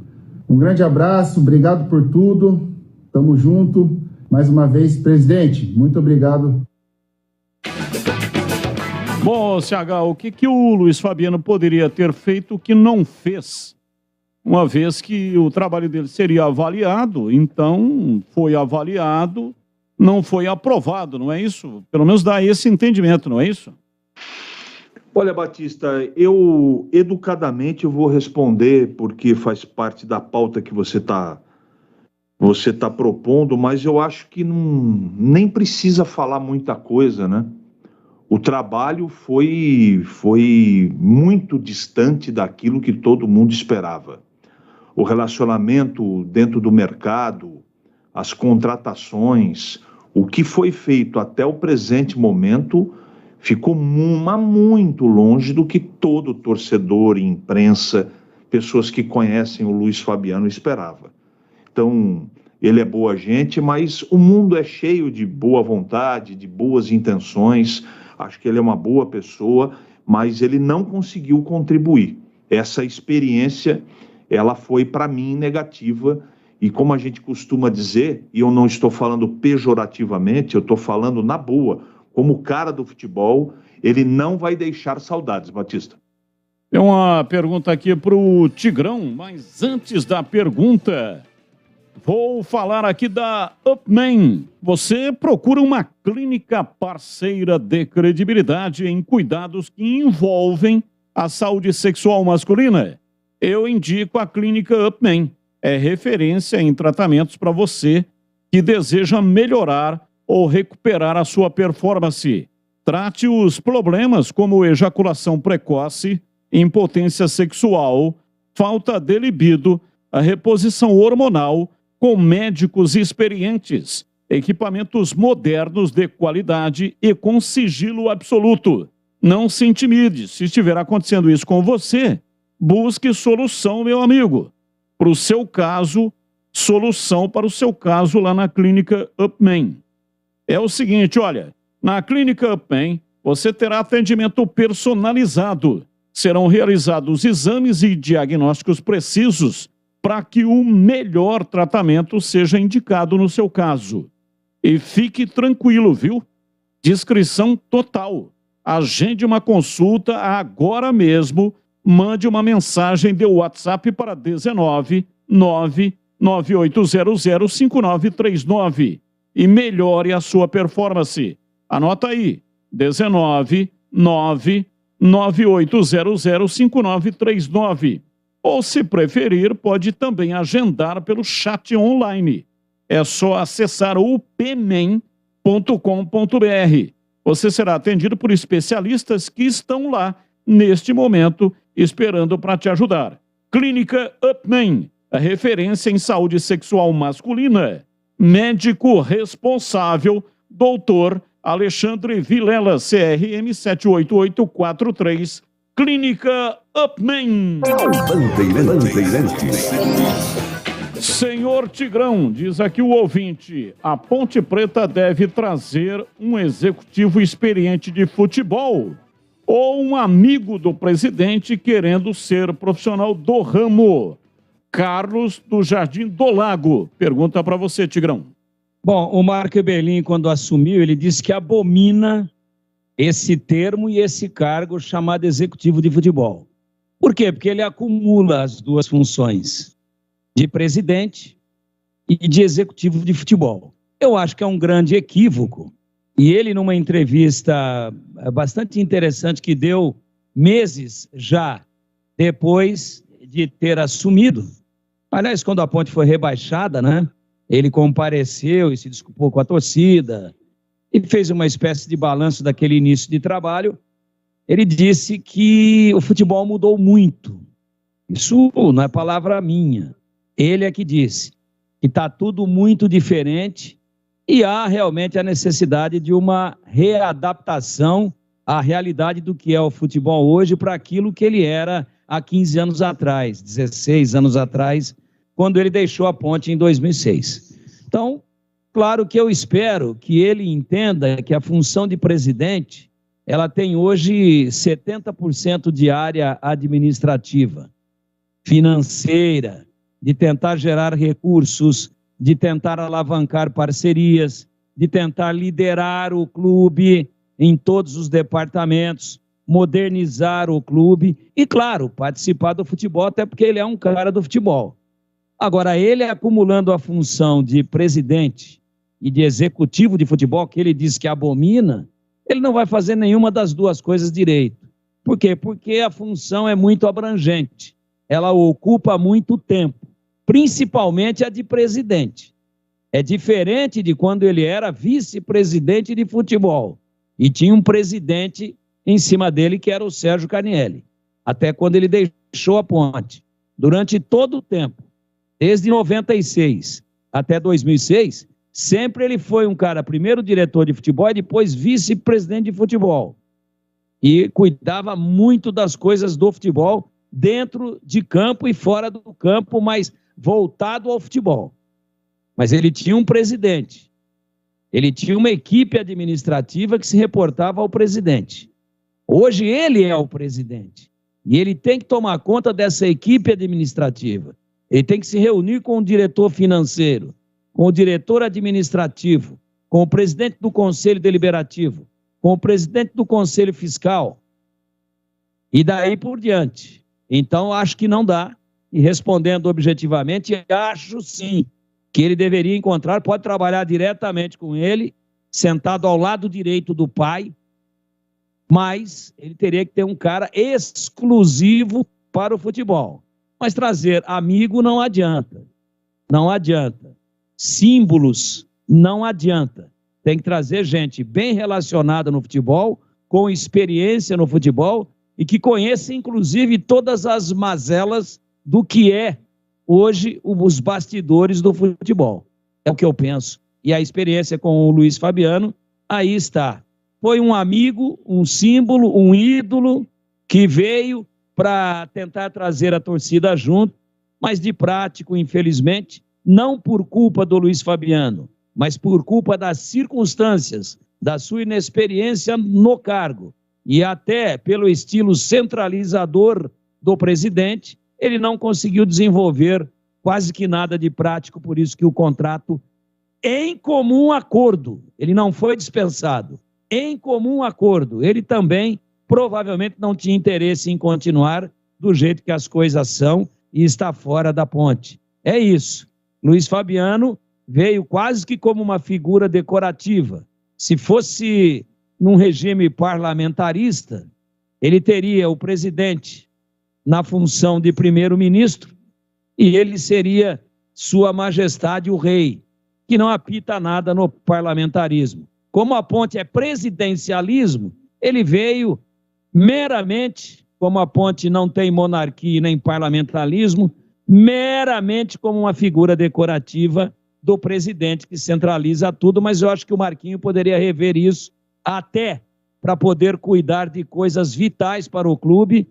Um grande abraço, obrigado por tudo, Tamo junto. Mais uma vez, presidente, muito obrigado. Bom, CH, o que o Luiz Fabiano poderia ter feito que não fez? Uma vez que o trabalho dele seria avaliado, então foi avaliado, não foi aprovado, não é isso? Pelo menos dá esse entendimento, não é isso? Olha, Batista, eu educadamente eu vou responder, porque faz parte da pauta que você tá propondo, mas eu acho que nem precisa falar muita coisa, né? O trabalho foi muito distante daquilo que todo mundo esperava. O relacionamento dentro do mercado, as contratações, o que foi feito até o presente momento ficou muito longe do que todo torcedor, imprensa, pessoas que conhecem o Luiz Fabiano esperava. Então, ele é boa gente, mas o mundo é cheio de boa vontade, de boas intenções. Acho que ele é uma boa pessoa, mas ele não conseguiu contribuir. Essa experiência, ela foi, para mim, negativa. E como a gente costuma dizer, e eu não estou falando pejorativamente, eu estou falando na boa, como cara do futebol, ele não vai deixar saudades, Batista. Tem uma pergunta aqui para o Tigrão, mas antes da pergunta, vou falar aqui da Upman. Você procura uma clínica parceira de credibilidade em cuidados que envolvem a saúde sexual masculina? Eu indico a clínica Upman. É referência em tratamentos para você que deseja melhorar ou recuperar a sua performance. Trate os problemas como ejaculação precoce, impotência sexual, falta de libido, a reposição hormonal com médicos experientes, equipamentos modernos de qualidade e com sigilo absoluto. Não se intimide. Se estiver acontecendo isso com você, busque solução, meu amigo. Para o seu caso, solução para o seu caso lá na clínica Upman. É o seguinte, olha, na clínica Upman, você terá atendimento personalizado. Serão realizados exames e diagnósticos precisos para que o melhor tratamento seja indicado no seu caso. E fique tranquilo, viu? Discrição total. Agende uma consulta agora mesmo. Mande uma mensagem de WhatsApp para 19 99800 5939 e melhore a sua performance. Anota aí, 19 99800 5939. Ou, se preferir, pode também agendar pelo chat online. É só acessar o pmen.com.br. Você será atendido por especialistas que estão lá, neste momento, esperando para te ajudar. Clínica Upman, a referência em saúde sexual masculina. Médico responsável, doutor Alexandre Vilela, CRM 78843, Clínica Upman. Bandeirantes. Senhor Tigrão, diz aqui o ouvinte, a Ponte Preta deve trazer um executivo experiente de futebol ou um amigo do presidente querendo ser profissional do ramo. Carlos, do Jardim do Lago, pergunta para você, Tigrão. Bom, o Marco Eberlin, quando assumiu, ele disse que abomina esse termo e esse cargo chamado executivo de futebol. Por quê? Porque ele acumula as duas funções, de presidente e de executivo de futebol. Eu acho que é um grande equívoco. E ele, numa entrevista bastante interessante que deu meses já depois de ter assumido, aliás, quando a Ponte foi rebaixada, né? Ele compareceu e se desculpou com a torcida e fez uma espécie de balanço daquele início de trabalho. Ele disse que o futebol mudou muito. Isso não é palavra minha. Ele é que disse que está tudo muito diferente e há realmente a necessidade de uma readaptação à realidade do que é o futebol hoje para aquilo que ele era há 15 anos atrás, 16 anos atrás, quando ele deixou a Ponte em 2006. Então, claro que eu espero que ele entenda que a função de presidente, ela tem hoje 70% de área administrativa, financeira, de tentar gerar recursos de tentar alavancar parcerias, de tentar liderar o clube em todos os departamentos, modernizar o clube e, claro, participar do futebol, até porque ele é um cara do futebol. Agora, ele acumulando a função de presidente e de executivo de futebol, que ele diz que abomina, ele não vai fazer nenhuma das duas coisas direito. Por quê? Porque a função é muito abrangente. Ela ocupa muito tempo, principalmente a de presidente. É diferente de quando ele era vice-presidente de futebol e tinha um presidente em cima dele que era o Sérgio Carnielli, até quando ele deixou a Ponte. Durante todo o tempo, desde 96 até 2006, sempre ele foi um cara, primeiro diretor de futebol e depois vice-presidente de futebol. E cuidava muito das coisas do futebol, dentro de campo e fora do campo, mas voltado ao futebol. Mas ele tinha um presidente. Ele tinha uma equipe administrativa que se reportava ao presidente. Hoje ele é o presidente. E ele tem que tomar conta dessa equipe administrativa. Ele tem que se reunir com o diretor financeiro, com o diretor administrativo, com o presidente do Conselho Deliberativo, com o presidente do Conselho Fiscal. E daí por diante. Então, acho que não dá. E respondendo objetivamente, acho sim que ele deveria encontrar, pode trabalhar diretamente com ele, sentado ao lado direito do pai, mas ele teria que ter um cara exclusivo para o futebol. Mas trazer amigo não adianta. Não adianta. Símbolos não adianta. Tem que trazer gente bem relacionada no futebol, com experiência no futebol e que conheça, inclusive, todas as mazelas do que é hoje os bastidores do futebol. É o que eu penso. E a experiência com o Luiz Fabiano, aí está. Foi um amigo, um símbolo, um ídolo que veio para tentar trazer a torcida junto, mas de prático, infelizmente, não por culpa do Luiz Fabiano, mas por culpa das circunstâncias, da sua inexperiência no cargo e até pelo estilo centralizador do presidente, ele não conseguiu desenvolver quase que nada de prático, por isso que o contrato, em comum acordo, ele não foi dispensado, em comum acordo, ele também provavelmente não tinha interesse em continuar do jeito que as coisas são e está fora da Ponte. É isso. Luiz Fabiano veio quase que como uma figura decorativa. Se fosse num regime parlamentarista, ele teria o presidente na função de primeiro-ministro e ele seria Sua Majestade o Rei, que não apita nada no parlamentarismo. Como a Ponte é presidencialismo, ele veio meramente, como a Ponte não tem monarquia nem parlamentarismo, meramente como uma figura decorativa do presidente que centraliza tudo, mas eu acho que o Marquinho poderia rever isso até para poder cuidar de coisas vitais para o clube,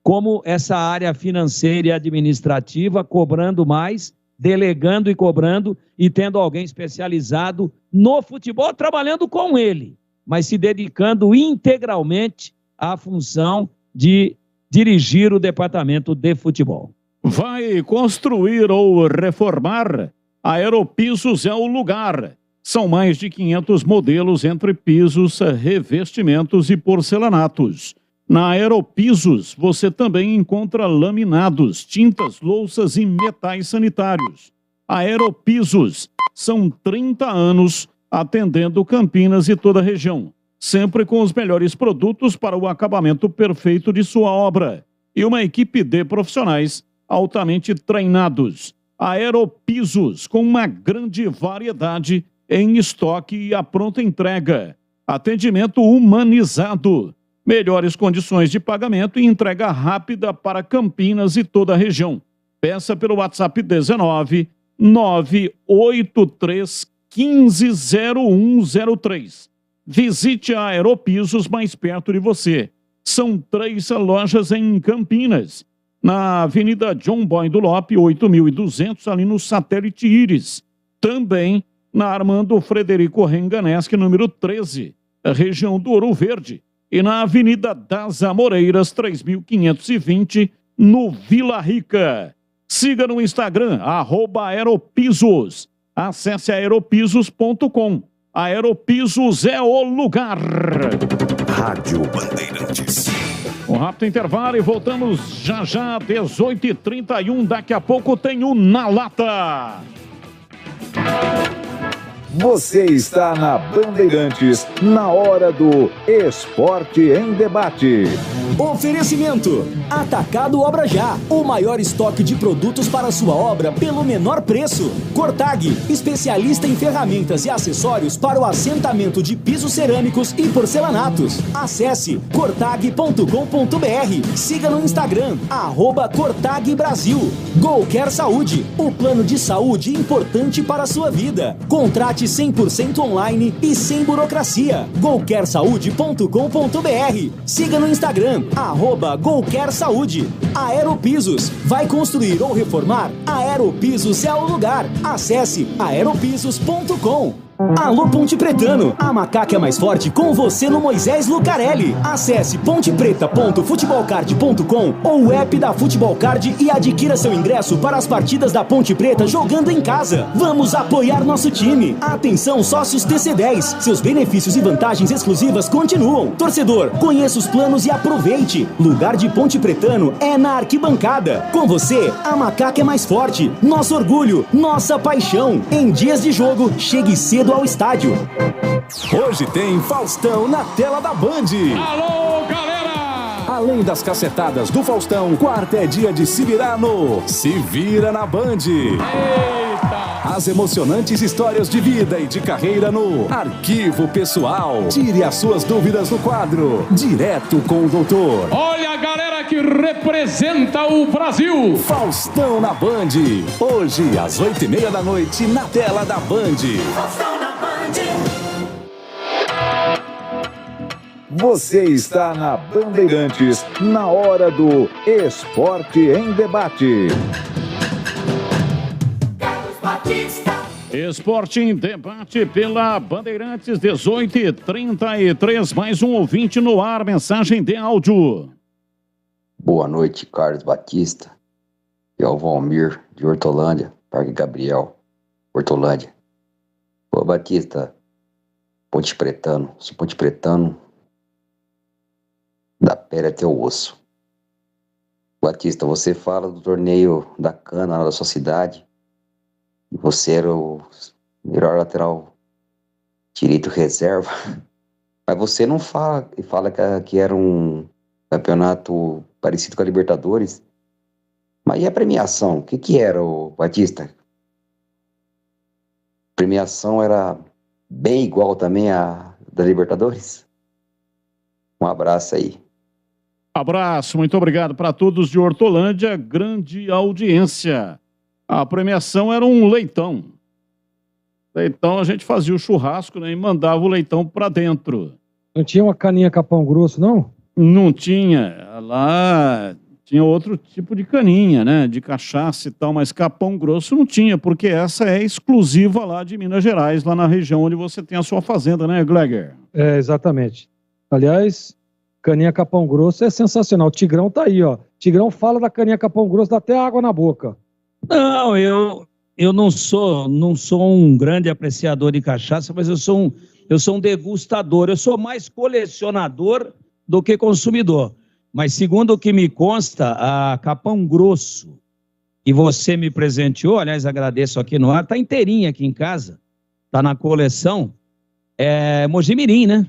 como essa área financeira e administrativa, cobrando mais, delegando e cobrando e tendo alguém especializado no futebol, trabalhando com ele, mas se dedicando integralmente à função de dirigir o departamento de futebol. Vai construir ou reformar? A Aeropisos é o lugar. São mais de 500 modelos entre pisos, revestimentos e porcelanatos. Na Aeropisos, você também encontra laminados, tintas, louças e metais sanitários. Aeropisos, são 30 anos atendendo Campinas e toda a região. Sempre com os melhores produtos para o acabamento perfeito de sua obra. E uma equipe de profissionais altamente treinados. Aeropisos, com uma grande variedade em estoque e a pronta entrega. Atendimento humanizado. Melhores condições de pagamento e entrega rápida para Campinas e toda a região. Peça pelo WhatsApp 19 983 150103. Visite a Aeropisos mais perto de você. São 3 lojas em Campinas. Na Avenida John Boy do Lope, 8.200, ali no Satélite Íris. Também na Armando Frederico Renganeschi, número 13, região do Ouro Verde. E na Avenida das Amoreiras, 3.520, no Vila Rica. Siga no Instagram, @Aeropisos. Acesse aeropisos.com. Aeropisos é o lugar. Rádio Bandeirantes. Um rápido intervalo e voltamos já, 18h31. Daqui a pouco tem o Na Lata. Você está na Bandeirantes, na hora do Esporte em Debate. Oferecimento: Atacado Obra Já, o maior estoque de produtos para sua obra pelo menor preço. Cortag, especialista em ferramentas e acessórios para o assentamento de pisos cerâmicos e porcelanatos. Acesse cortag.com.br. Siga no Instagram, @Cortag Brasil. Golquer Saúde, o plano de saúde importante para a sua vida. Contrate 100% online e sem burocracia. golquersaude.com.br. Siga no Instagram, @Golquer Saúde. Aeropisos, vai construir ou reformar? Aeropisos é o lugar. Acesse aeropisos.com. Alô Ponte Pretano, a macaca é mais forte com você no Moisés Lucarelli. Acesse pontepreta.futebolcard.com ou o app da Futebol Card e adquira seu ingresso para as partidas da Ponte Preta jogando em casa. Vamos apoiar nosso time. Atenção sócios TC10, seus benefícios e vantagens exclusivas continuam. Torcedor, conheça os planos e aproveite. Lugar de Ponte Pretano é na arquibancada. Com você, a macaca é mais forte. Nosso orgulho, nossa paixão. Em dias de jogo, chegue cedo ao estádio. Hoje tem Faustão na tela da Band. Alô, galera! Além das cacetadas do Faustão, quarta é dia de se virar no Se Vira na Band. Eita! As emocionantes histórias de vida e de carreira no Arquivo Pessoal. Tire as suas dúvidas no quadro Direto com o Doutor. Olha a galera que representa o Brasil. Faustão na Band. Hoje, às 8h30 da noite, na tela da Band. Faustão na Band. Você está na Bandeirantes, na hora do Esporte em Debate. Esporte em Debate pela Bandeirantes, 18h33. Mais um ouvinte no ar, mensagem de áudio. Boa noite, Carlos Batista. É o Valmir, de Hortolândia, Parque Gabriel, Hortolândia. Ô, Batista, Ponte Pretano, sou Ponte Pretano, da pele até o osso. Batista, você fala do torneio da cana lá da sua cidade, e você era o melhor lateral direito reserva, mas você não fala que era um campeonato parecido com a Libertadores. Mas e a premiação? O que era, o Batista? A premiação era bem igual também à da Libertadores? Um abraço aí. Abraço, muito obrigado para todos de Hortolândia, grande audiência. A premiação era um leitão. Leitão, a gente fazia o churrasco, né, e mandava o leitão para dentro. Não tinha uma caninha Capão Grosso, não? Não tinha. Lá tinha outro tipo de caninha, né, de cachaça e tal, mas Capão Grosso não tinha, porque essa é exclusiva lá de Minas Gerais, lá na região onde você tem a sua fazenda, né, Gleger? É, exatamente. Aliás, caninha Capão Grosso é sensacional. O Tigrão tá aí, ó. Tigrão fala da caninha Capão Grosso, dá até água na boca. Não, eu não sou um grande apreciador de cachaça, mas eu sou um degustador. Eu sou mais colecionador do que consumidor. Mas segundo o que me consta, a Capão Grosso, que você me presenteou, aliás, agradeço aqui no ar, tá inteirinha aqui em casa, tá na coleção, é Mojimirim, né?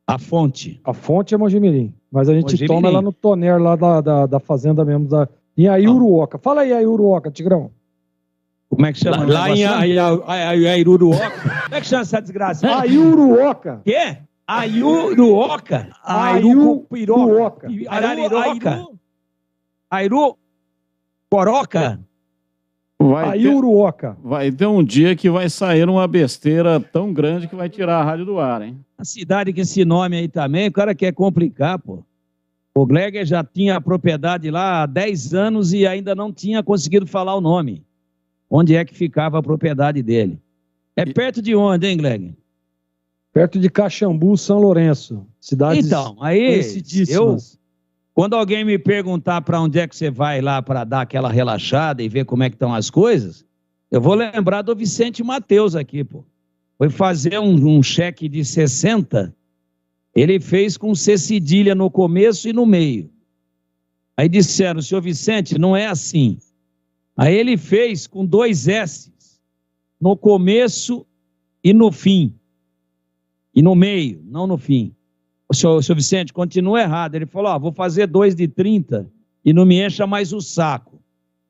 A fonte. A fonte é Mojimirim, mas a gente Mojimirim. toma ela no toner lá da fazenda mesmo, em Aiuruoca. Fala aí, Aiuruoca, Tigrão. Como é que chama? Lá em Aiuruoca. Como é que chama essa desgraça? Aiuruoca. Quê? Aiuruoca? Aiuruoca. Arariroca? Airu? Coroca? Aiuruoca. Vai ter um dia que vai sair uma besteira tão grande que vai tirar a rádio do ar, hein? A cidade com esse nome aí também, o cara quer complicar, pô. O Gleger já tinha a propriedade lá há 10 anos e ainda não tinha conseguido falar o nome. Onde é que ficava a propriedade dele? É perto de onde, hein, Gleger? Perto de Caxambu, São Lourenço. Cidades então, aí, conhecidíssimas. Quando alguém me perguntar para onde é que você vai lá para dar aquela relaxada e ver como é que estão as coisas, Eu vou lembrar do Vicente Mateus aqui, pô. Foi fazer um cheque de 60, ele fez com C cedilha no começo e no meio. Aí disseram, senhor Vicente, não é assim. Aí ele fez com 2 S no começo e no fim. E no meio, não no fim. O senhor Vicente, continua errado. Ele falou, vou fazer 2 de 30 e não me encha mais o saco.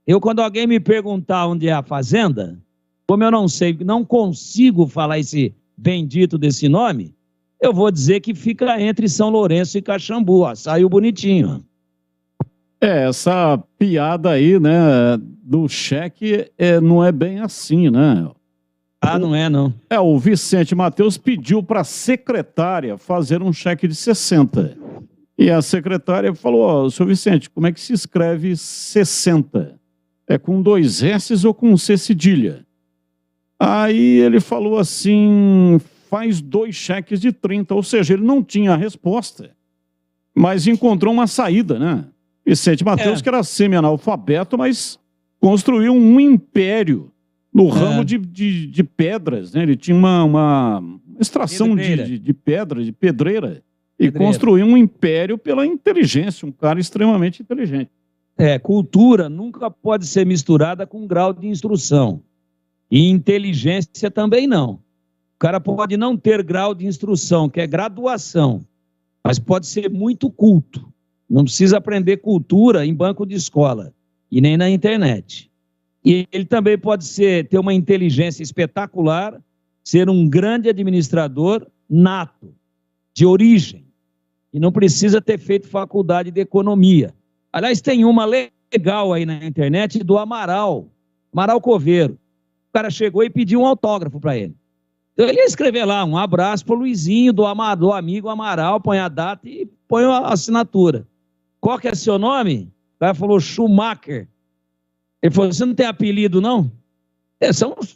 Eu, quando alguém me perguntar onde é a fazenda, como eu não sei, não consigo falar esse bendito desse nome, eu vou dizer que fica entre São Lourenço e Caxambu. Saiu bonitinho. Essa piada aí, né, do cheque não é bem assim, né? Não é, não. O Vicente Mateus pediu para a secretária fazer um cheque de 60. E a secretária falou, senhor Vicente, como é que se escreve 60? É com 2 S ou com C cedilha? Aí ele falou assim, faz 2 cheques de 30, ou seja, ele não tinha a resposta, mas encontrou uma saída, né? Vicente Mateus, que era semi-analfabeto, mas construiu um império no ramo de pedras, né? Ele tinha uma extração de pedra, de pedreira, e construiu um império pela inteligência, um cara extremamente inteligente. Cultura nunca pode ser misturada com grau de instrução. E inteligência também não. O cara pode não ter grau de instrução, que é graduação, mas pode ser muito culto. Não precisa aprender cultura em banco de escola e nem na internet. E ele também pode ter uma inteligência espetacular, ser um grande administrador nato, de origem, e não precisa ter feito faculdade de economia. Aliás, tem uma legal aí na internet do Amaral Coveiro. O cara chegou e pediu um autógrafo para ele. Então ele ia escrever lá, um abraço para o Luizinho, do amigo Amaral, põe a data e põe a assinatura. Qual que é seu nome? O cara falou Schumacher. Ele falou, você não tem apelido, não?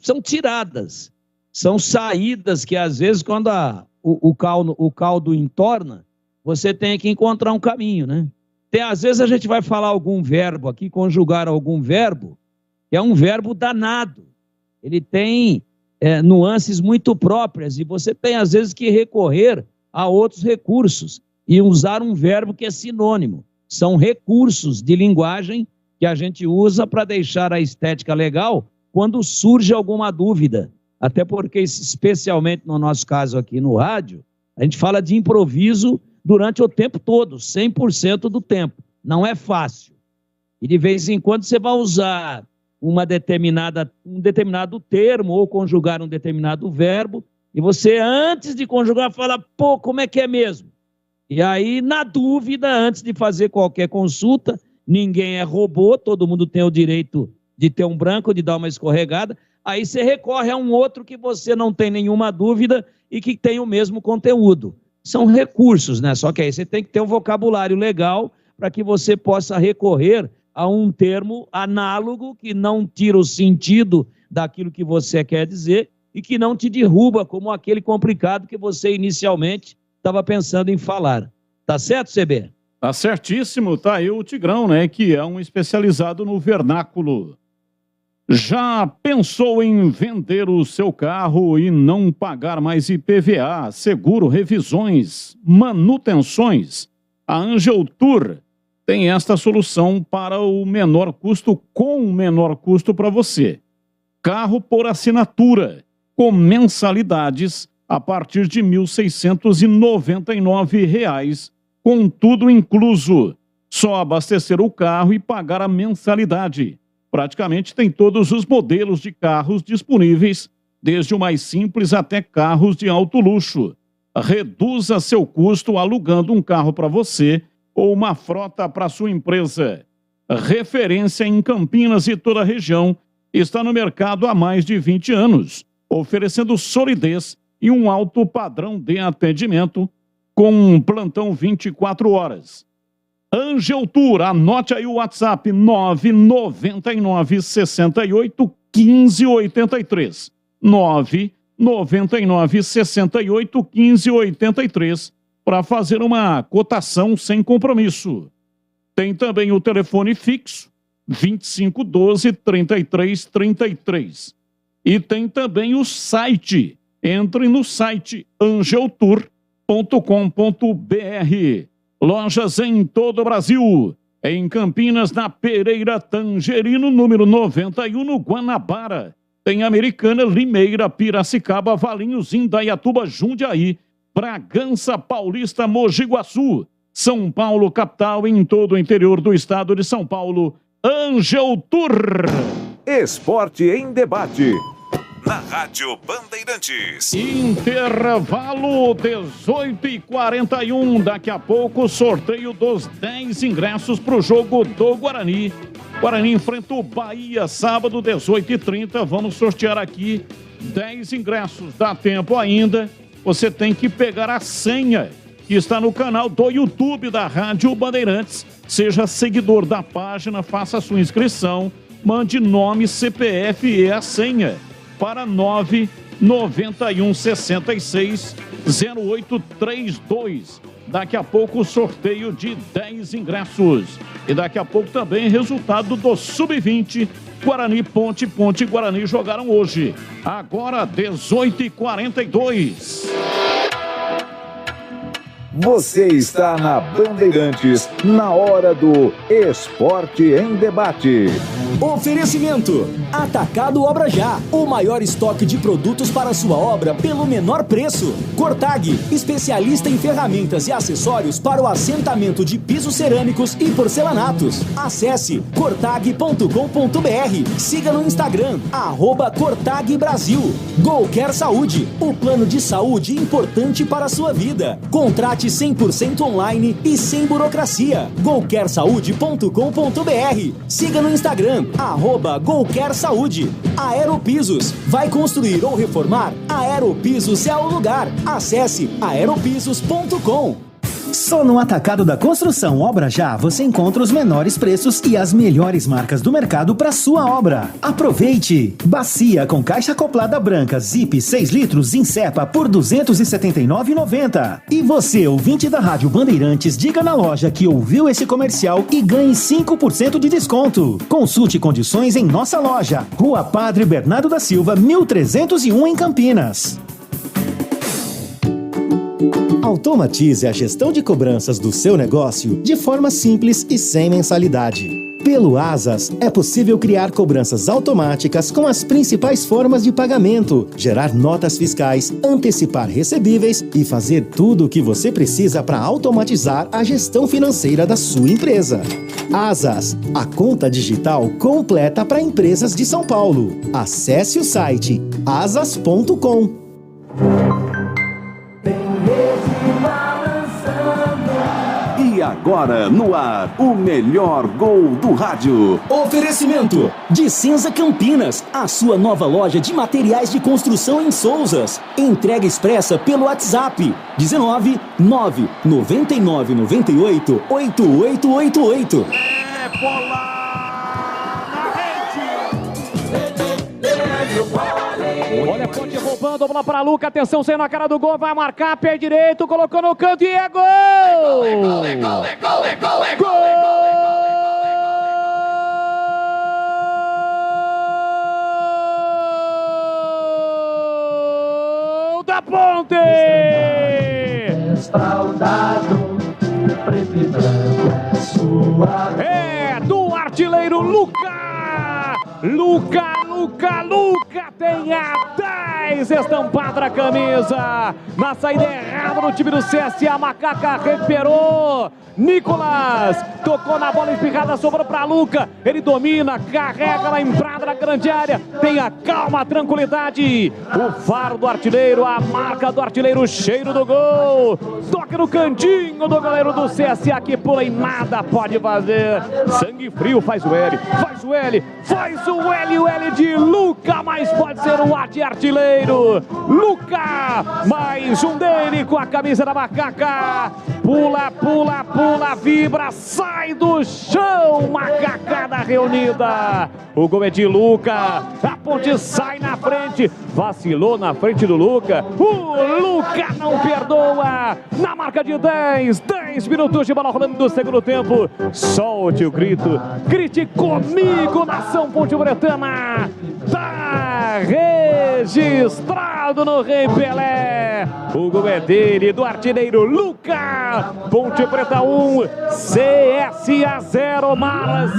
São tiradas. São saídas que, às vezes, quando o caldo entorna, você tem que encontrar um caminho, né? Às vezes a gente vai falar algum verbo aqui, conjugar algum verbo, que é um verbo danado. Ele tem nuances muito próprias e você tem, às vezes, que recorrer a outros recursos e usar um verbo que é sinônimo. São recursos de linguagem que a gente usa para deixar a estética legal quando surge alguma dúvida. Até porque, especialmente no nosso caso aqui no rádio, a gente fala de improviso durante o tempo todo, 100% do tempo. Não é fácil. E de vez em quando você vai usar um determinado termo ou conjugar um determinado verbo e você, antes de conjugar, fala, como é que é mesmo? E aí, na dúvida, antes de fazer qualquer consulta, ninguém é robô, todo mundo tem o direito de ter um branco, de dar uma escorregada, aí você recorre a um outro que você não tem nenhuma dúvida e que tem o mesmo conteúdo. São recursos, né? Só que aí você tem que ter um vocabulário legal para que você possa recorrer a um termo análogo que não tira o sentido daquilo que você quer dizer e que não te derruba como aquele complicado que você inicialmente estava pensando em falar. Tá certo, CB? Tá certíssimo, tá aí o Tigrão, né, que é um especializado no vernáculo. Já pensou em vender o seu carro e não pagar mais IPVA, seguro, revisões, manutenções? A Angel Tour tem esta solução para o menor custo, com o menor custo para você. Carro por assinatura, com mensalidades a partir de R$ 1.699, com tudo incluso. Só abastecer o carro e pagar a mensalidade. Praticamente tem todos os modelos de carros disponíveis, desde o mais simples até carros de alto luxo. Reduza seu custo alugando um carro para você ou uma frota para sua empresa. Referência em Campinas e toda a região, está no mercado há mais de 20 anos, oferecendo solidez e um alto padrão de atendimento, com um plantão 24 horas. Angel Tour, anote aí o WhatsApp 999 68 15 83. 999 68 15 83 para fazer uma cotação sem compromisso. Tem também o telefone fixo 2512 3333. E tem também o site. Entre no site angeltour.com.br. Lojas em todo o Brasil. Em Campinas, na Pereira Tangerino, número 91, no Guanabara. Tem Americana, Limeira, Piracicaba, Valinhos, Indaiatuba, Jundiaí, Bragança Paulista, Mogi Guaçu, São Paulo, capital, em todo o interior do estado de São Paulo. Angel Tour. Esporte em debate. Na Rádio Bandeirantes. Intervalo 18h41. Daqui a pouco, sorteio dos 10 ingressos para o jogo do Guarani. Guarani enfrenta o Bahia, sábado, 18h30. Vamos sortear aqui 10 ingressos. Dá tempo ainda. Você tem que pegar a senha que está no canal do YouTube da Rádio Bandeirantes. Seja seguidor da página, faça a sua inscrição, mande nome, CPF e a senha para 991660832. Daqui a pouco o sorteio de 10 ingressos. E daqui a pouco também resultado do Sub-20. Guarani, Ponte e Guarani jogaram hoje. Agora 18h42. Você está na Bandeirantes, na hora do Esporte em Debate. Oferecimento: Atacado Obra Já, o maior estoque de produtos para sua obra pelo menor preço. Cortag, especialista em ferramentas e acessórios para o assentamento de pisos cerâmicos e porcelanatos. Acesse cortag.com.br. Siga no Instagram, @Cortag Brasil. Golquer Saúde, o plano de saúde importante para a sua vida. Contrate 100% online e sem burocracia. golquersaude.com.br. Siga no Instagram, @Golquer Saúde. Aeropisos, vai construir ou reformar? Aeropisos é o lugar. Acesse aeropisos.com. Só no Atacado da Construção Obra Já você encontra os menores preços e as melhores marcas do mercado para sua obra. Aproveite! Bacia com caixa acoplada branca Zip 6 litros em Cepa por R$ 279,90. E você, ouvinte da Rádio Bandeirantes, diga na loja que ouviu esse comercial e ganhe 5% de desconto. Consulte condições em nossa loja. Rua Padre Bernardo da Silva, 1301 em Campinas. Automatize a gestão de cobranças do seu negócio de forma simples e sem mensalidade. Pelo Asas, é possível criar cobranças automáticas com as principais formas de pagamento, gerar notas fiscais, antecipar recebíveis e fazer tudo o que você precisa para automatizar a gestão financeira da sua empresa. Asas, a conta digital completa para empresas de São Paulo. Acesse o site asas.com. E agora, no ar, o melhor gol do rádio. Oferecimento de Cinza Campinas, a sua nova loja de materiais de construção em Souzas. Entrega expressa pelo WhatsApp 19 999 98 8888. É bola na rede. Olha a Ponte roubando, bola para Luca, atenção, saiu na cara do gol, vai marcar, pé direito, colocou no canto e é gol! Gol da Ponte! É do artilheiro Luca! Luca tem a 10 estampado na camisa. Na saída errada no time do CSA, Macaca recuperou. Nicolas tocou na bola espirrada, sobrou para Luca. Ele domina, carrega na entrada da grande área. Tenha calma, tranquilidade. O faro do artilheiro, a marca do artilheiro, o cheiro do gol. Toca no cantinho do goleiro do CSA que pula e nada pode fazer. Sangue frio, faz o L, faz o L, faz o L, o L de Luca, mas pode ser o A de artilheiro. Luca, mais um dele com a camisa da Macaca. Pula, vibra, sai do chão, Macacada reunida. O gol é de Luca, a Ponte sai na frente, vacilou na frente do Luca. O Luca não perdoa, na marca de 10 minutos de bola rolando do segundo tempo. Solte o grito, grite comigo, nação ponte-bretana. Tá registrado no Rei Pelé. O gol é dele, do artilheiro Luca. Ponte Preta 1, CSA 0, Malas.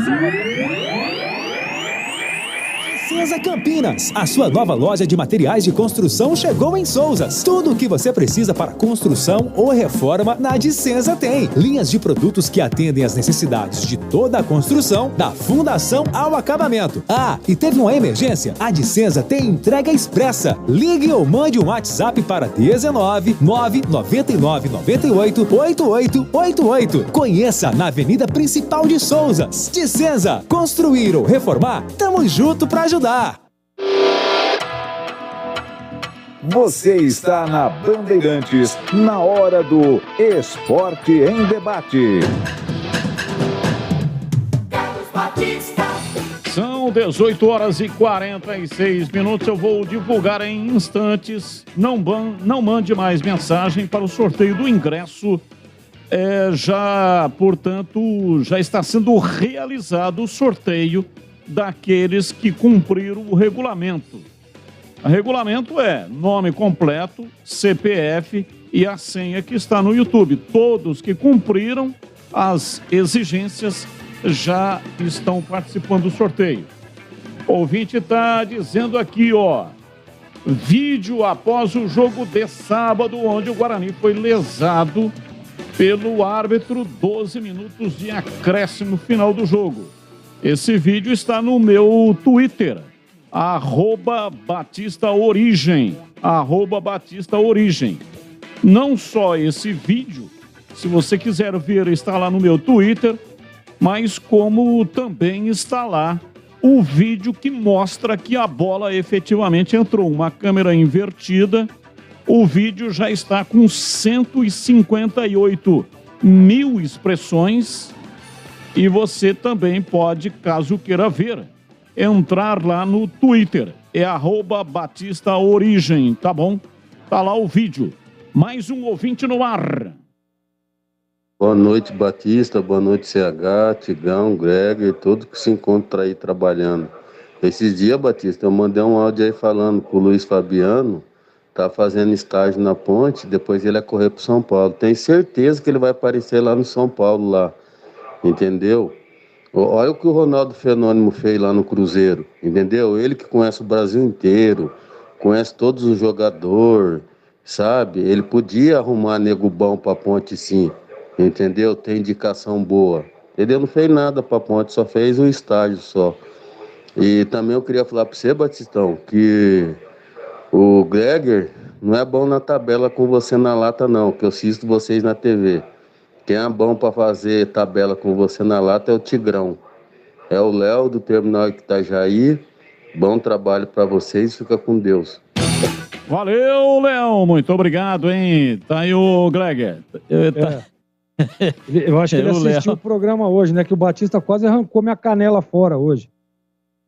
Dicenza Campinas, a sua nova loja de materiais de construção chegou em Souzas. Tudo o que você precisa para construção ou reforma na Dicenza tem. Linhas de produtos que atendem às necessidades de toda a construção, da fundação ao acabamento. Ah, e teve uma emergência? A Dicenza tem entrega expressa. Ligue ou mande um WhatsApp para 19 999 98 8888. Conheça na Avenida Principal de Souzas. Dicenza, construir ou reformar? Tamo junto para ajudar. Você está na Bandeirantes, na hora do Esporte em Debate. São 18 horas e 46 minutos. Eu vou divulgar em instantes. Não mande mais mensagem para o sorteio do ingresso. Portanto, já está sendo realizado o sorteio daqueles que cumpriram o regulamento. O regulamento é nome completo, CPF e a senha que está no YouTube. Todos que cumpriram as exigências já estão participando do sorteio. O ouvinte está dizendo aqui, vídeo após o jogo de sábado, onde o Guarani foi lesado pelo árbitro, 12 minutos de acréscimo final do jogo. Esse vídeo está no meu Twitter, @BatistaOrigem, @BatistaOrigem. Não só esse vídeo, se você quiser ver, está lá no meu Twitter, mas como também está lá o vídeo que mostra que a bola efetivamente entrou. Uma câmera invertida, o vídeo já está com 158 mil expressões. E você também pode, caso queira ver, entrar lá no Twitter. É @BatistaOrigem, tá bom? Tá lá o vídeo. Mais um ouvinte no ar. Boa noite, Batista. Boa noite, CH, Tigão, Greger, todo que se encontra aí trabalhando. Esses dias, Batista, eu mandei um áudio aí falando que o Luiz Fabiano tá fazendo estágio na Ponte, depois ele vai correr pro São Paulo. Tenho certeza que ele vai aparecer lá no São Paulo, lá. Entendeu? Olha o que o Ronaldo Fenômeno fez lá no Cruzeiro, entendeu? Ele que conhece o Brasil inteiro, conhece todos os jogadores, sabe? Ele podia arrumar nego bom pra Ponte, sim, entendeu? Tem indicação boa. Ele não fez nada pra Ponte, só fez o estágio só. E também eu queria falar pra você, Batistão, que o Greger não é bom na tabela com você na lata, não, que eu assisto vocês na TV. Quem é bom para fazer tabela com você na lata é o Tigrão. É o Léo do Terminal Itajaí. Bom trabalho para vocês, fica com Deus. Valeu, Léo, muito obrigado, hein? Tá aí o Greger. Eu acho que ele assistiu o programa hoje, né? Que o Batista quase arrancou minha canela fora hoje.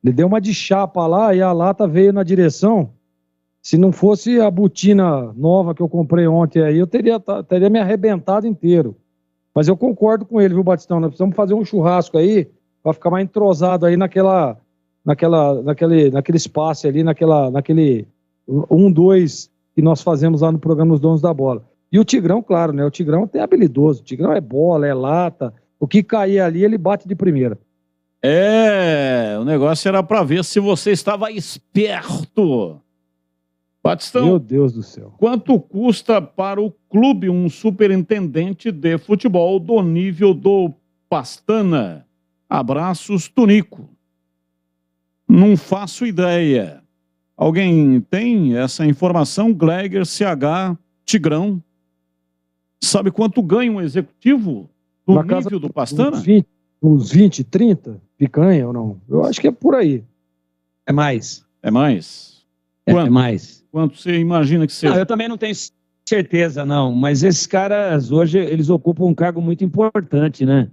Ele deu uma de chapa lá e a lata veio na direção. Se não fosse a botina nova que eu comprei ontem aí, eu teria me arrebentado inteiro. Mas eu concordo com ele, viu, Batistão? Nós precisamos fazer um churrasco aí para ficar mais entrosado aí naquele espaço ali, naquele 1-2 que nós fazemos lá no programa Os Donos da Bola. E o Tigrão, claro, né? O Tigrão é habilidoso. O Tigrão é bola, é lata. O que cair ali, ele bate de primeira. O negócio era para ver se você estava esperto. Batistão, meu Deus do céu. Quanto custa para o clube um superintendente de futebol do nível do Pastana? Abraços, Tunico. Não faço ideia. Alguém tem essa informação? Gleger, CH, Tigrão. Sabe quanto ganha um executivo do nível do Pastana? Uns 20, 30 picanha ou não? Eu acho que é por aí. É mais. É mais? É mais. Quanto você imagina que seja? Não, eu também não tenho certeza, não. Mas esses caras, hoje, eles ocupam um cargo muito importante, né?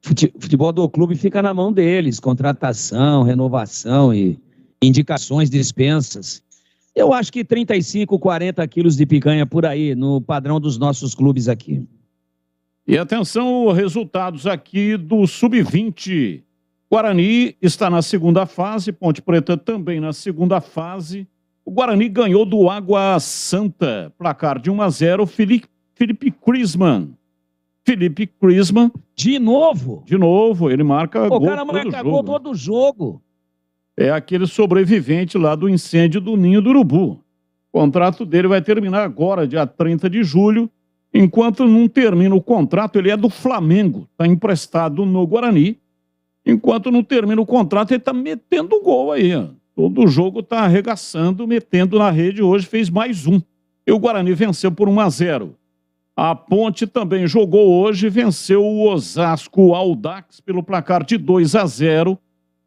Futebol do clube fica na mão deles. Contratação, renovação e indicações, dispensas. Eu acho que 35, 40 quilos de picanha por aí, no padrão dos nossos clubes aqui. E atenção, resultados aqui do Sub-20. Guarani está na segunda fase, Ponte Preta também na segunda fase. O Guarani ganhou do Água Santa, placar de 1-0, Felipe Crisman. Felipe Crisman. De novo? De novo, ele marca gol. O cara marca gol todo jogo. É aquele sobrevivente lá do incêndio do Ninho do Urubu. O contrato dele vai terminar agora, dia 30 de julho. Enquanto não termina o contrato, ele é do Flamengo, está emprestado no Guarani. Enquanto não termina o contrato, ele está metendo gol aí. Ó. Todo jogo está arregaçando, metendo na rede. Hoje fez mais um. E o Guarani venceu por 1-0. A Ponte também jogou hoje, venceu o Osasco Audax pelo placar de 2-0.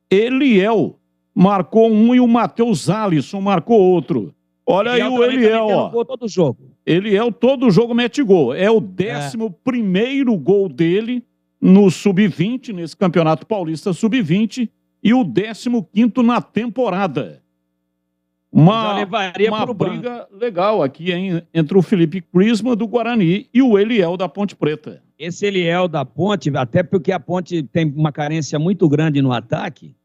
Eliel marcou um e o Matheus Alisson marcou outro. Olha aí o Eliel, ó. Todo jogo. Eliel todo jogo mete gol. É o 11º gol dele no Sub-20, nesse Campeonato Paulista Sub-20, e o 15º na temporada. Uma briga legal aqui, hein, entre o Felipe Crisman do Guarani e o Eliel da Ponte Preta. Esse Eliel da Ponte, até porque a Ponte tem uma carência muito grande no ataque,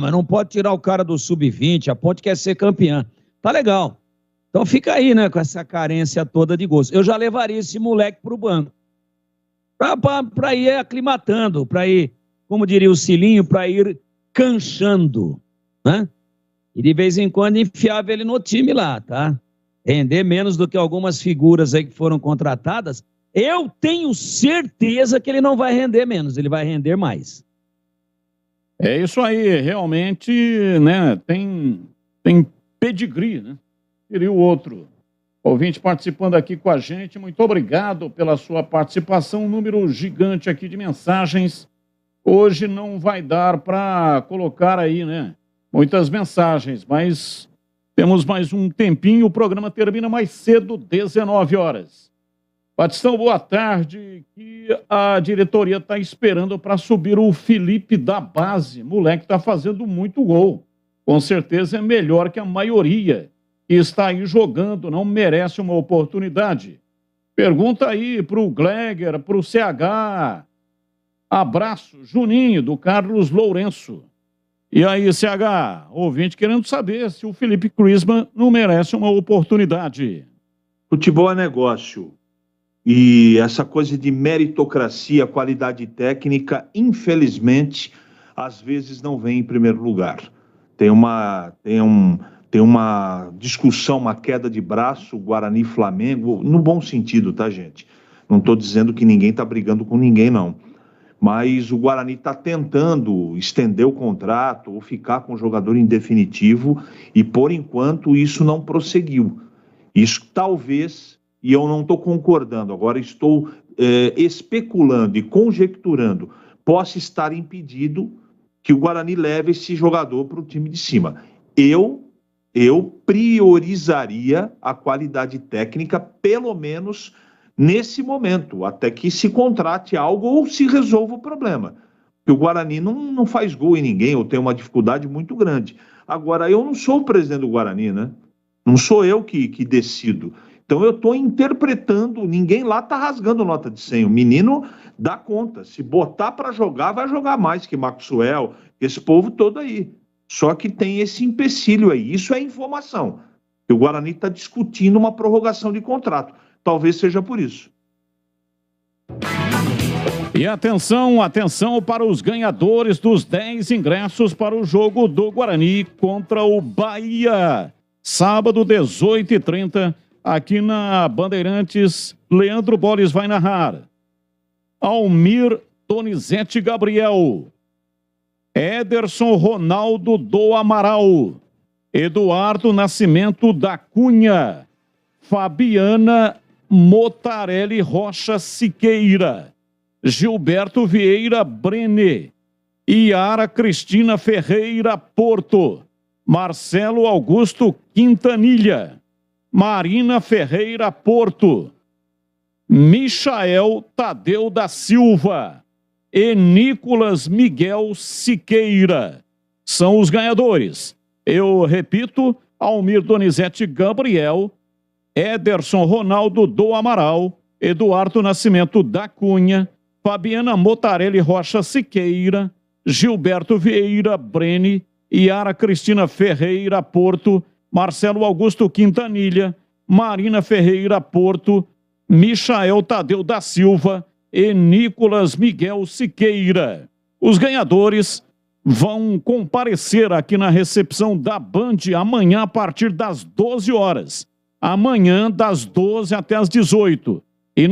mas não pode tirar o cara do Sub-20, a Ponte quer ser campeã. Tá legal. Então fica aí, né, com essa carência toda de gols. Eu já levaria esse moleque pro banco. Para ir aclimatando, para ir, como diria o Cilinho, para ir canchando, né? E de vez em quando enfiava ele no time lá, tá? Render menos do que algumas figuras aí que foram contratadas. Eu tenho certeza que ele não vai render menos, ele vai render mais. É isso aí, realmente, né? Tem pedigree, né? Queria o outro. Ouvinte participando aqui com a gente, muito obrigado pela sua participação. Um número gigante aqui de mensagens. Hoje não vai dar para colocar aí, né? Muitas mensagens, mas temos mais um tempinho. O programa termina mais cedo, 19 horas. Batistão, boa tarde. Que a diretoria está esperando para subir o Felipe da base. Moleque está fazendo muito gol. Com certeza é melhor que a maioria que está aí jogando, não merece uma oportunidade. Pergunta aí para o Gleger, para o CH. Abraço, Juninho, do Carlos Lourenço. E aí, CH, ouvinte querendo saber se o Felipe Crisman não merece uma oportunidade. Futebol é negócio. E essa coisa de meritocracia, qualidade técnica, infelizmente, às vezes não vem em primeiro lugar. Tem uma discussão, uma queda de braço, Guarani e Flamengo, no bom sentido, tá, gente? Não estou dizendo que ninguém está brigando com ninguém, não. Mas o Guarani está tentando estender o contrato ou ficar com o jogador em definitivo e, por enquanto, isso não prosseguiu. Isso talvez, e eu não estou concordando, agora estou especulando e conjecturando, possa estar impedido que o Guarani leve esse jogador para o time de cima. Eu priorizaria a qualidade técnica, pelo menos nesse momento, até que se contrate algo ou se resolva o problema. Porque o Guarani não faz gol em ninguém, ou tem uma dificuldade muito grande. Agora, eu não sou o presidente do Guarani, né? Não sou eu que decido. Então, eu estou interpretando, ninguém lá está rasgando nota de 100. O menino dá conta. Se botar para jogar, vai jogar mais que Maxwell, esse povo todo aí. Só que tem esse empecilho aí. Isso é informação. O Guarani está discutindo uma prorrogação de contrato. Talvez seja por isso. E atenção para os ganhadores dos 10 ingressos para o jogo do Guarani contra o Bahia. Sábado, 18h30, aqui na Bandeirantes, Leandro Boles vai narrar. Almir Donizete Gabriel. Ederson Ronaldo do Amaral. Eduardo Nascimento da Cunha. Fabiana Motarelli Rocha Siqueira, Gilberto Vieira Brene, Iara Cristina Ferreira Porto, Marcelo Augusto Quintanilha, Marina Ferreira Porto, Michael Tadeu da Silva e Nicolas Miguel Siqueira. São os ganhadores. Eu repito, Almir Donizete Gabriel, Ederson Ronaldo do Amaral, Eduardo Nascimento da Cunha, Fabiana Motarelli Rocha Siqueira, Gilberto Vieira Brene, Yara Cristina Ferreira Porto, Marcelo Augusto Quintanilha, Marina Ferreira Porto, Michael Tadeu da Silva e Nicolas Miguel Siqueira. Os ganhadores vão comparecer aqui na recepção da Band amanhã a partir das 12 horas. Amanhã das 12 até as 18. E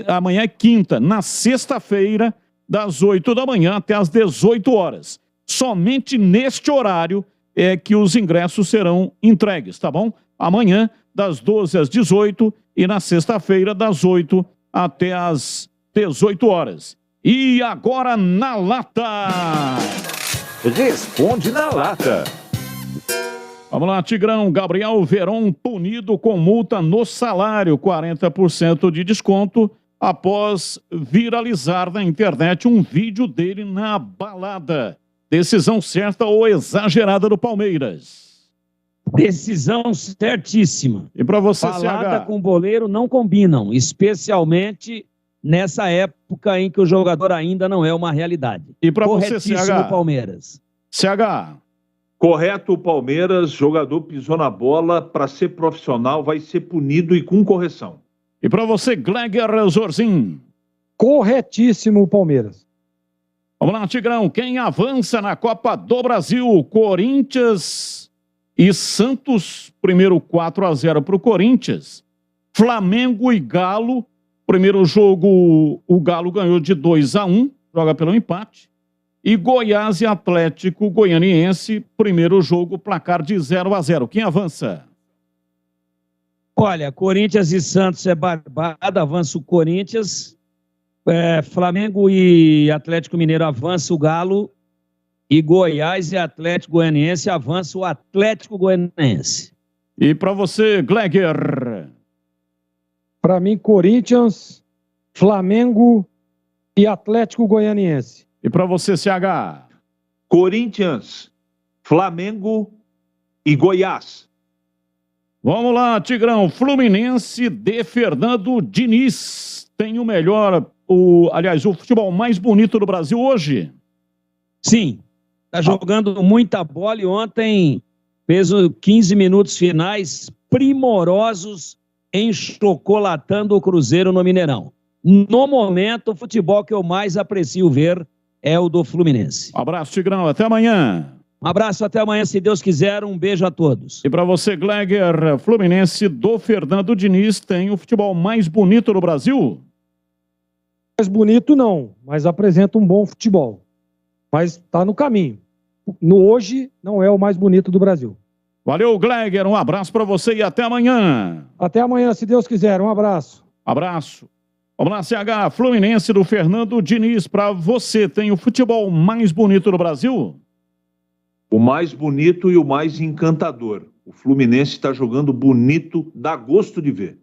amanhã é quinta. Na sexta-feira, das 8 da manhã até as 18 horas. Somente neste horário é que os ingressos serão entregues, tá bom? Amanhã, das 12 às 18 e na sexta-feira, das 8 até as 18 horas. E agora na lata! Responde na lata. Vamos lá, Tigrão. Gabriel Veron punido com multa no salário, 40% de desconto, após viralizar na internet um vídeo dele na balada. Decisão certa ou exagerada do Palmeiras? Decisão certíssima. E para você, balada CH? com boleiro não combinam, especialmente nessa época em que o jogador ainda não é uma realidade. E para você, Corretíssimo, CH? Palmeiras. CH? Correto, o Palmeiras, jogador pisou na bola, para ser profissional vai ser punido e com correção. E para você, Gleger Zorzin? Corretíssimo, o Palmeiras. Vamos lá, Tigrão. Quem avança na Copa do Brasil? Corinthians e Santos. Primeiro 4-0 para o Corinthians. Flamengo e Galo. Primeiro jogo, o Galo ganhou de 2-1. Joga pelo empate. E Goiás e Atlético Goianiense. Primeiro jogo, placar de 0-0. Quem avança? Olha, Corinthians e Santos é barbada. Avança o Corinthians. Flamengo e Atlético Mineiro avança o Galo. E Goiás e Atlético Goianiense avança o Atlético Goianiense. E para você, Gleger? Para mim, Corinthians, Flamengo e Atlético Goianiense. E para você, CH? Corinthians, Flamengo e Goiás. Vamos lá, Tigrão. Fluminense de Fernando Diniz. Tem o melhor, o futebol mais bonito do Brasil hoje? Sim. Está jogando muita bola e ontem fez 15 minutos finais primorosos, enchocolatando o Cruzeiro no Mineirão. No momento, o futebol que eu mais aprecio ver é o do Fluminense. Abraço, Tigrão. Até amanhã. Um abraço, até amanhã, se Deus quiser. Um beijo a todos. E para você, Gleger, Fluminense do Fernando Diniz tem o futebol mais bonito do Brasil? Mais bonito não, mas apresenta um bom futebol. Mas está no caminho. Hoje não é o mais bonito do Brasil. Valeu, Gleger. Um abraço para você e até amanhã. Até amanhã, se Deus quiser. Um abraço. Abraço. Vamos lá, CH. Fluminense do Fernando Diniz. Para você, tem o futebol mais bonito do Brasil? O mais bonito e o mais encantador. O Fluminense está jogando bonito, dá gosto de ver.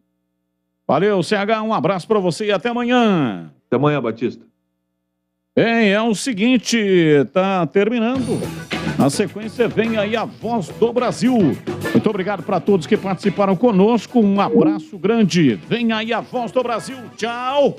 Valeu, CH. Um abraço para você e até amanhã. Até amanhã, Batista. Bem, é o seguinte, tá terminando. Na sequência vem aí a Voz do Brasil. Muito obrigado para todos que participaram conosco. Um abraço grande. Vem aí a Voz do Brasil. Tchau.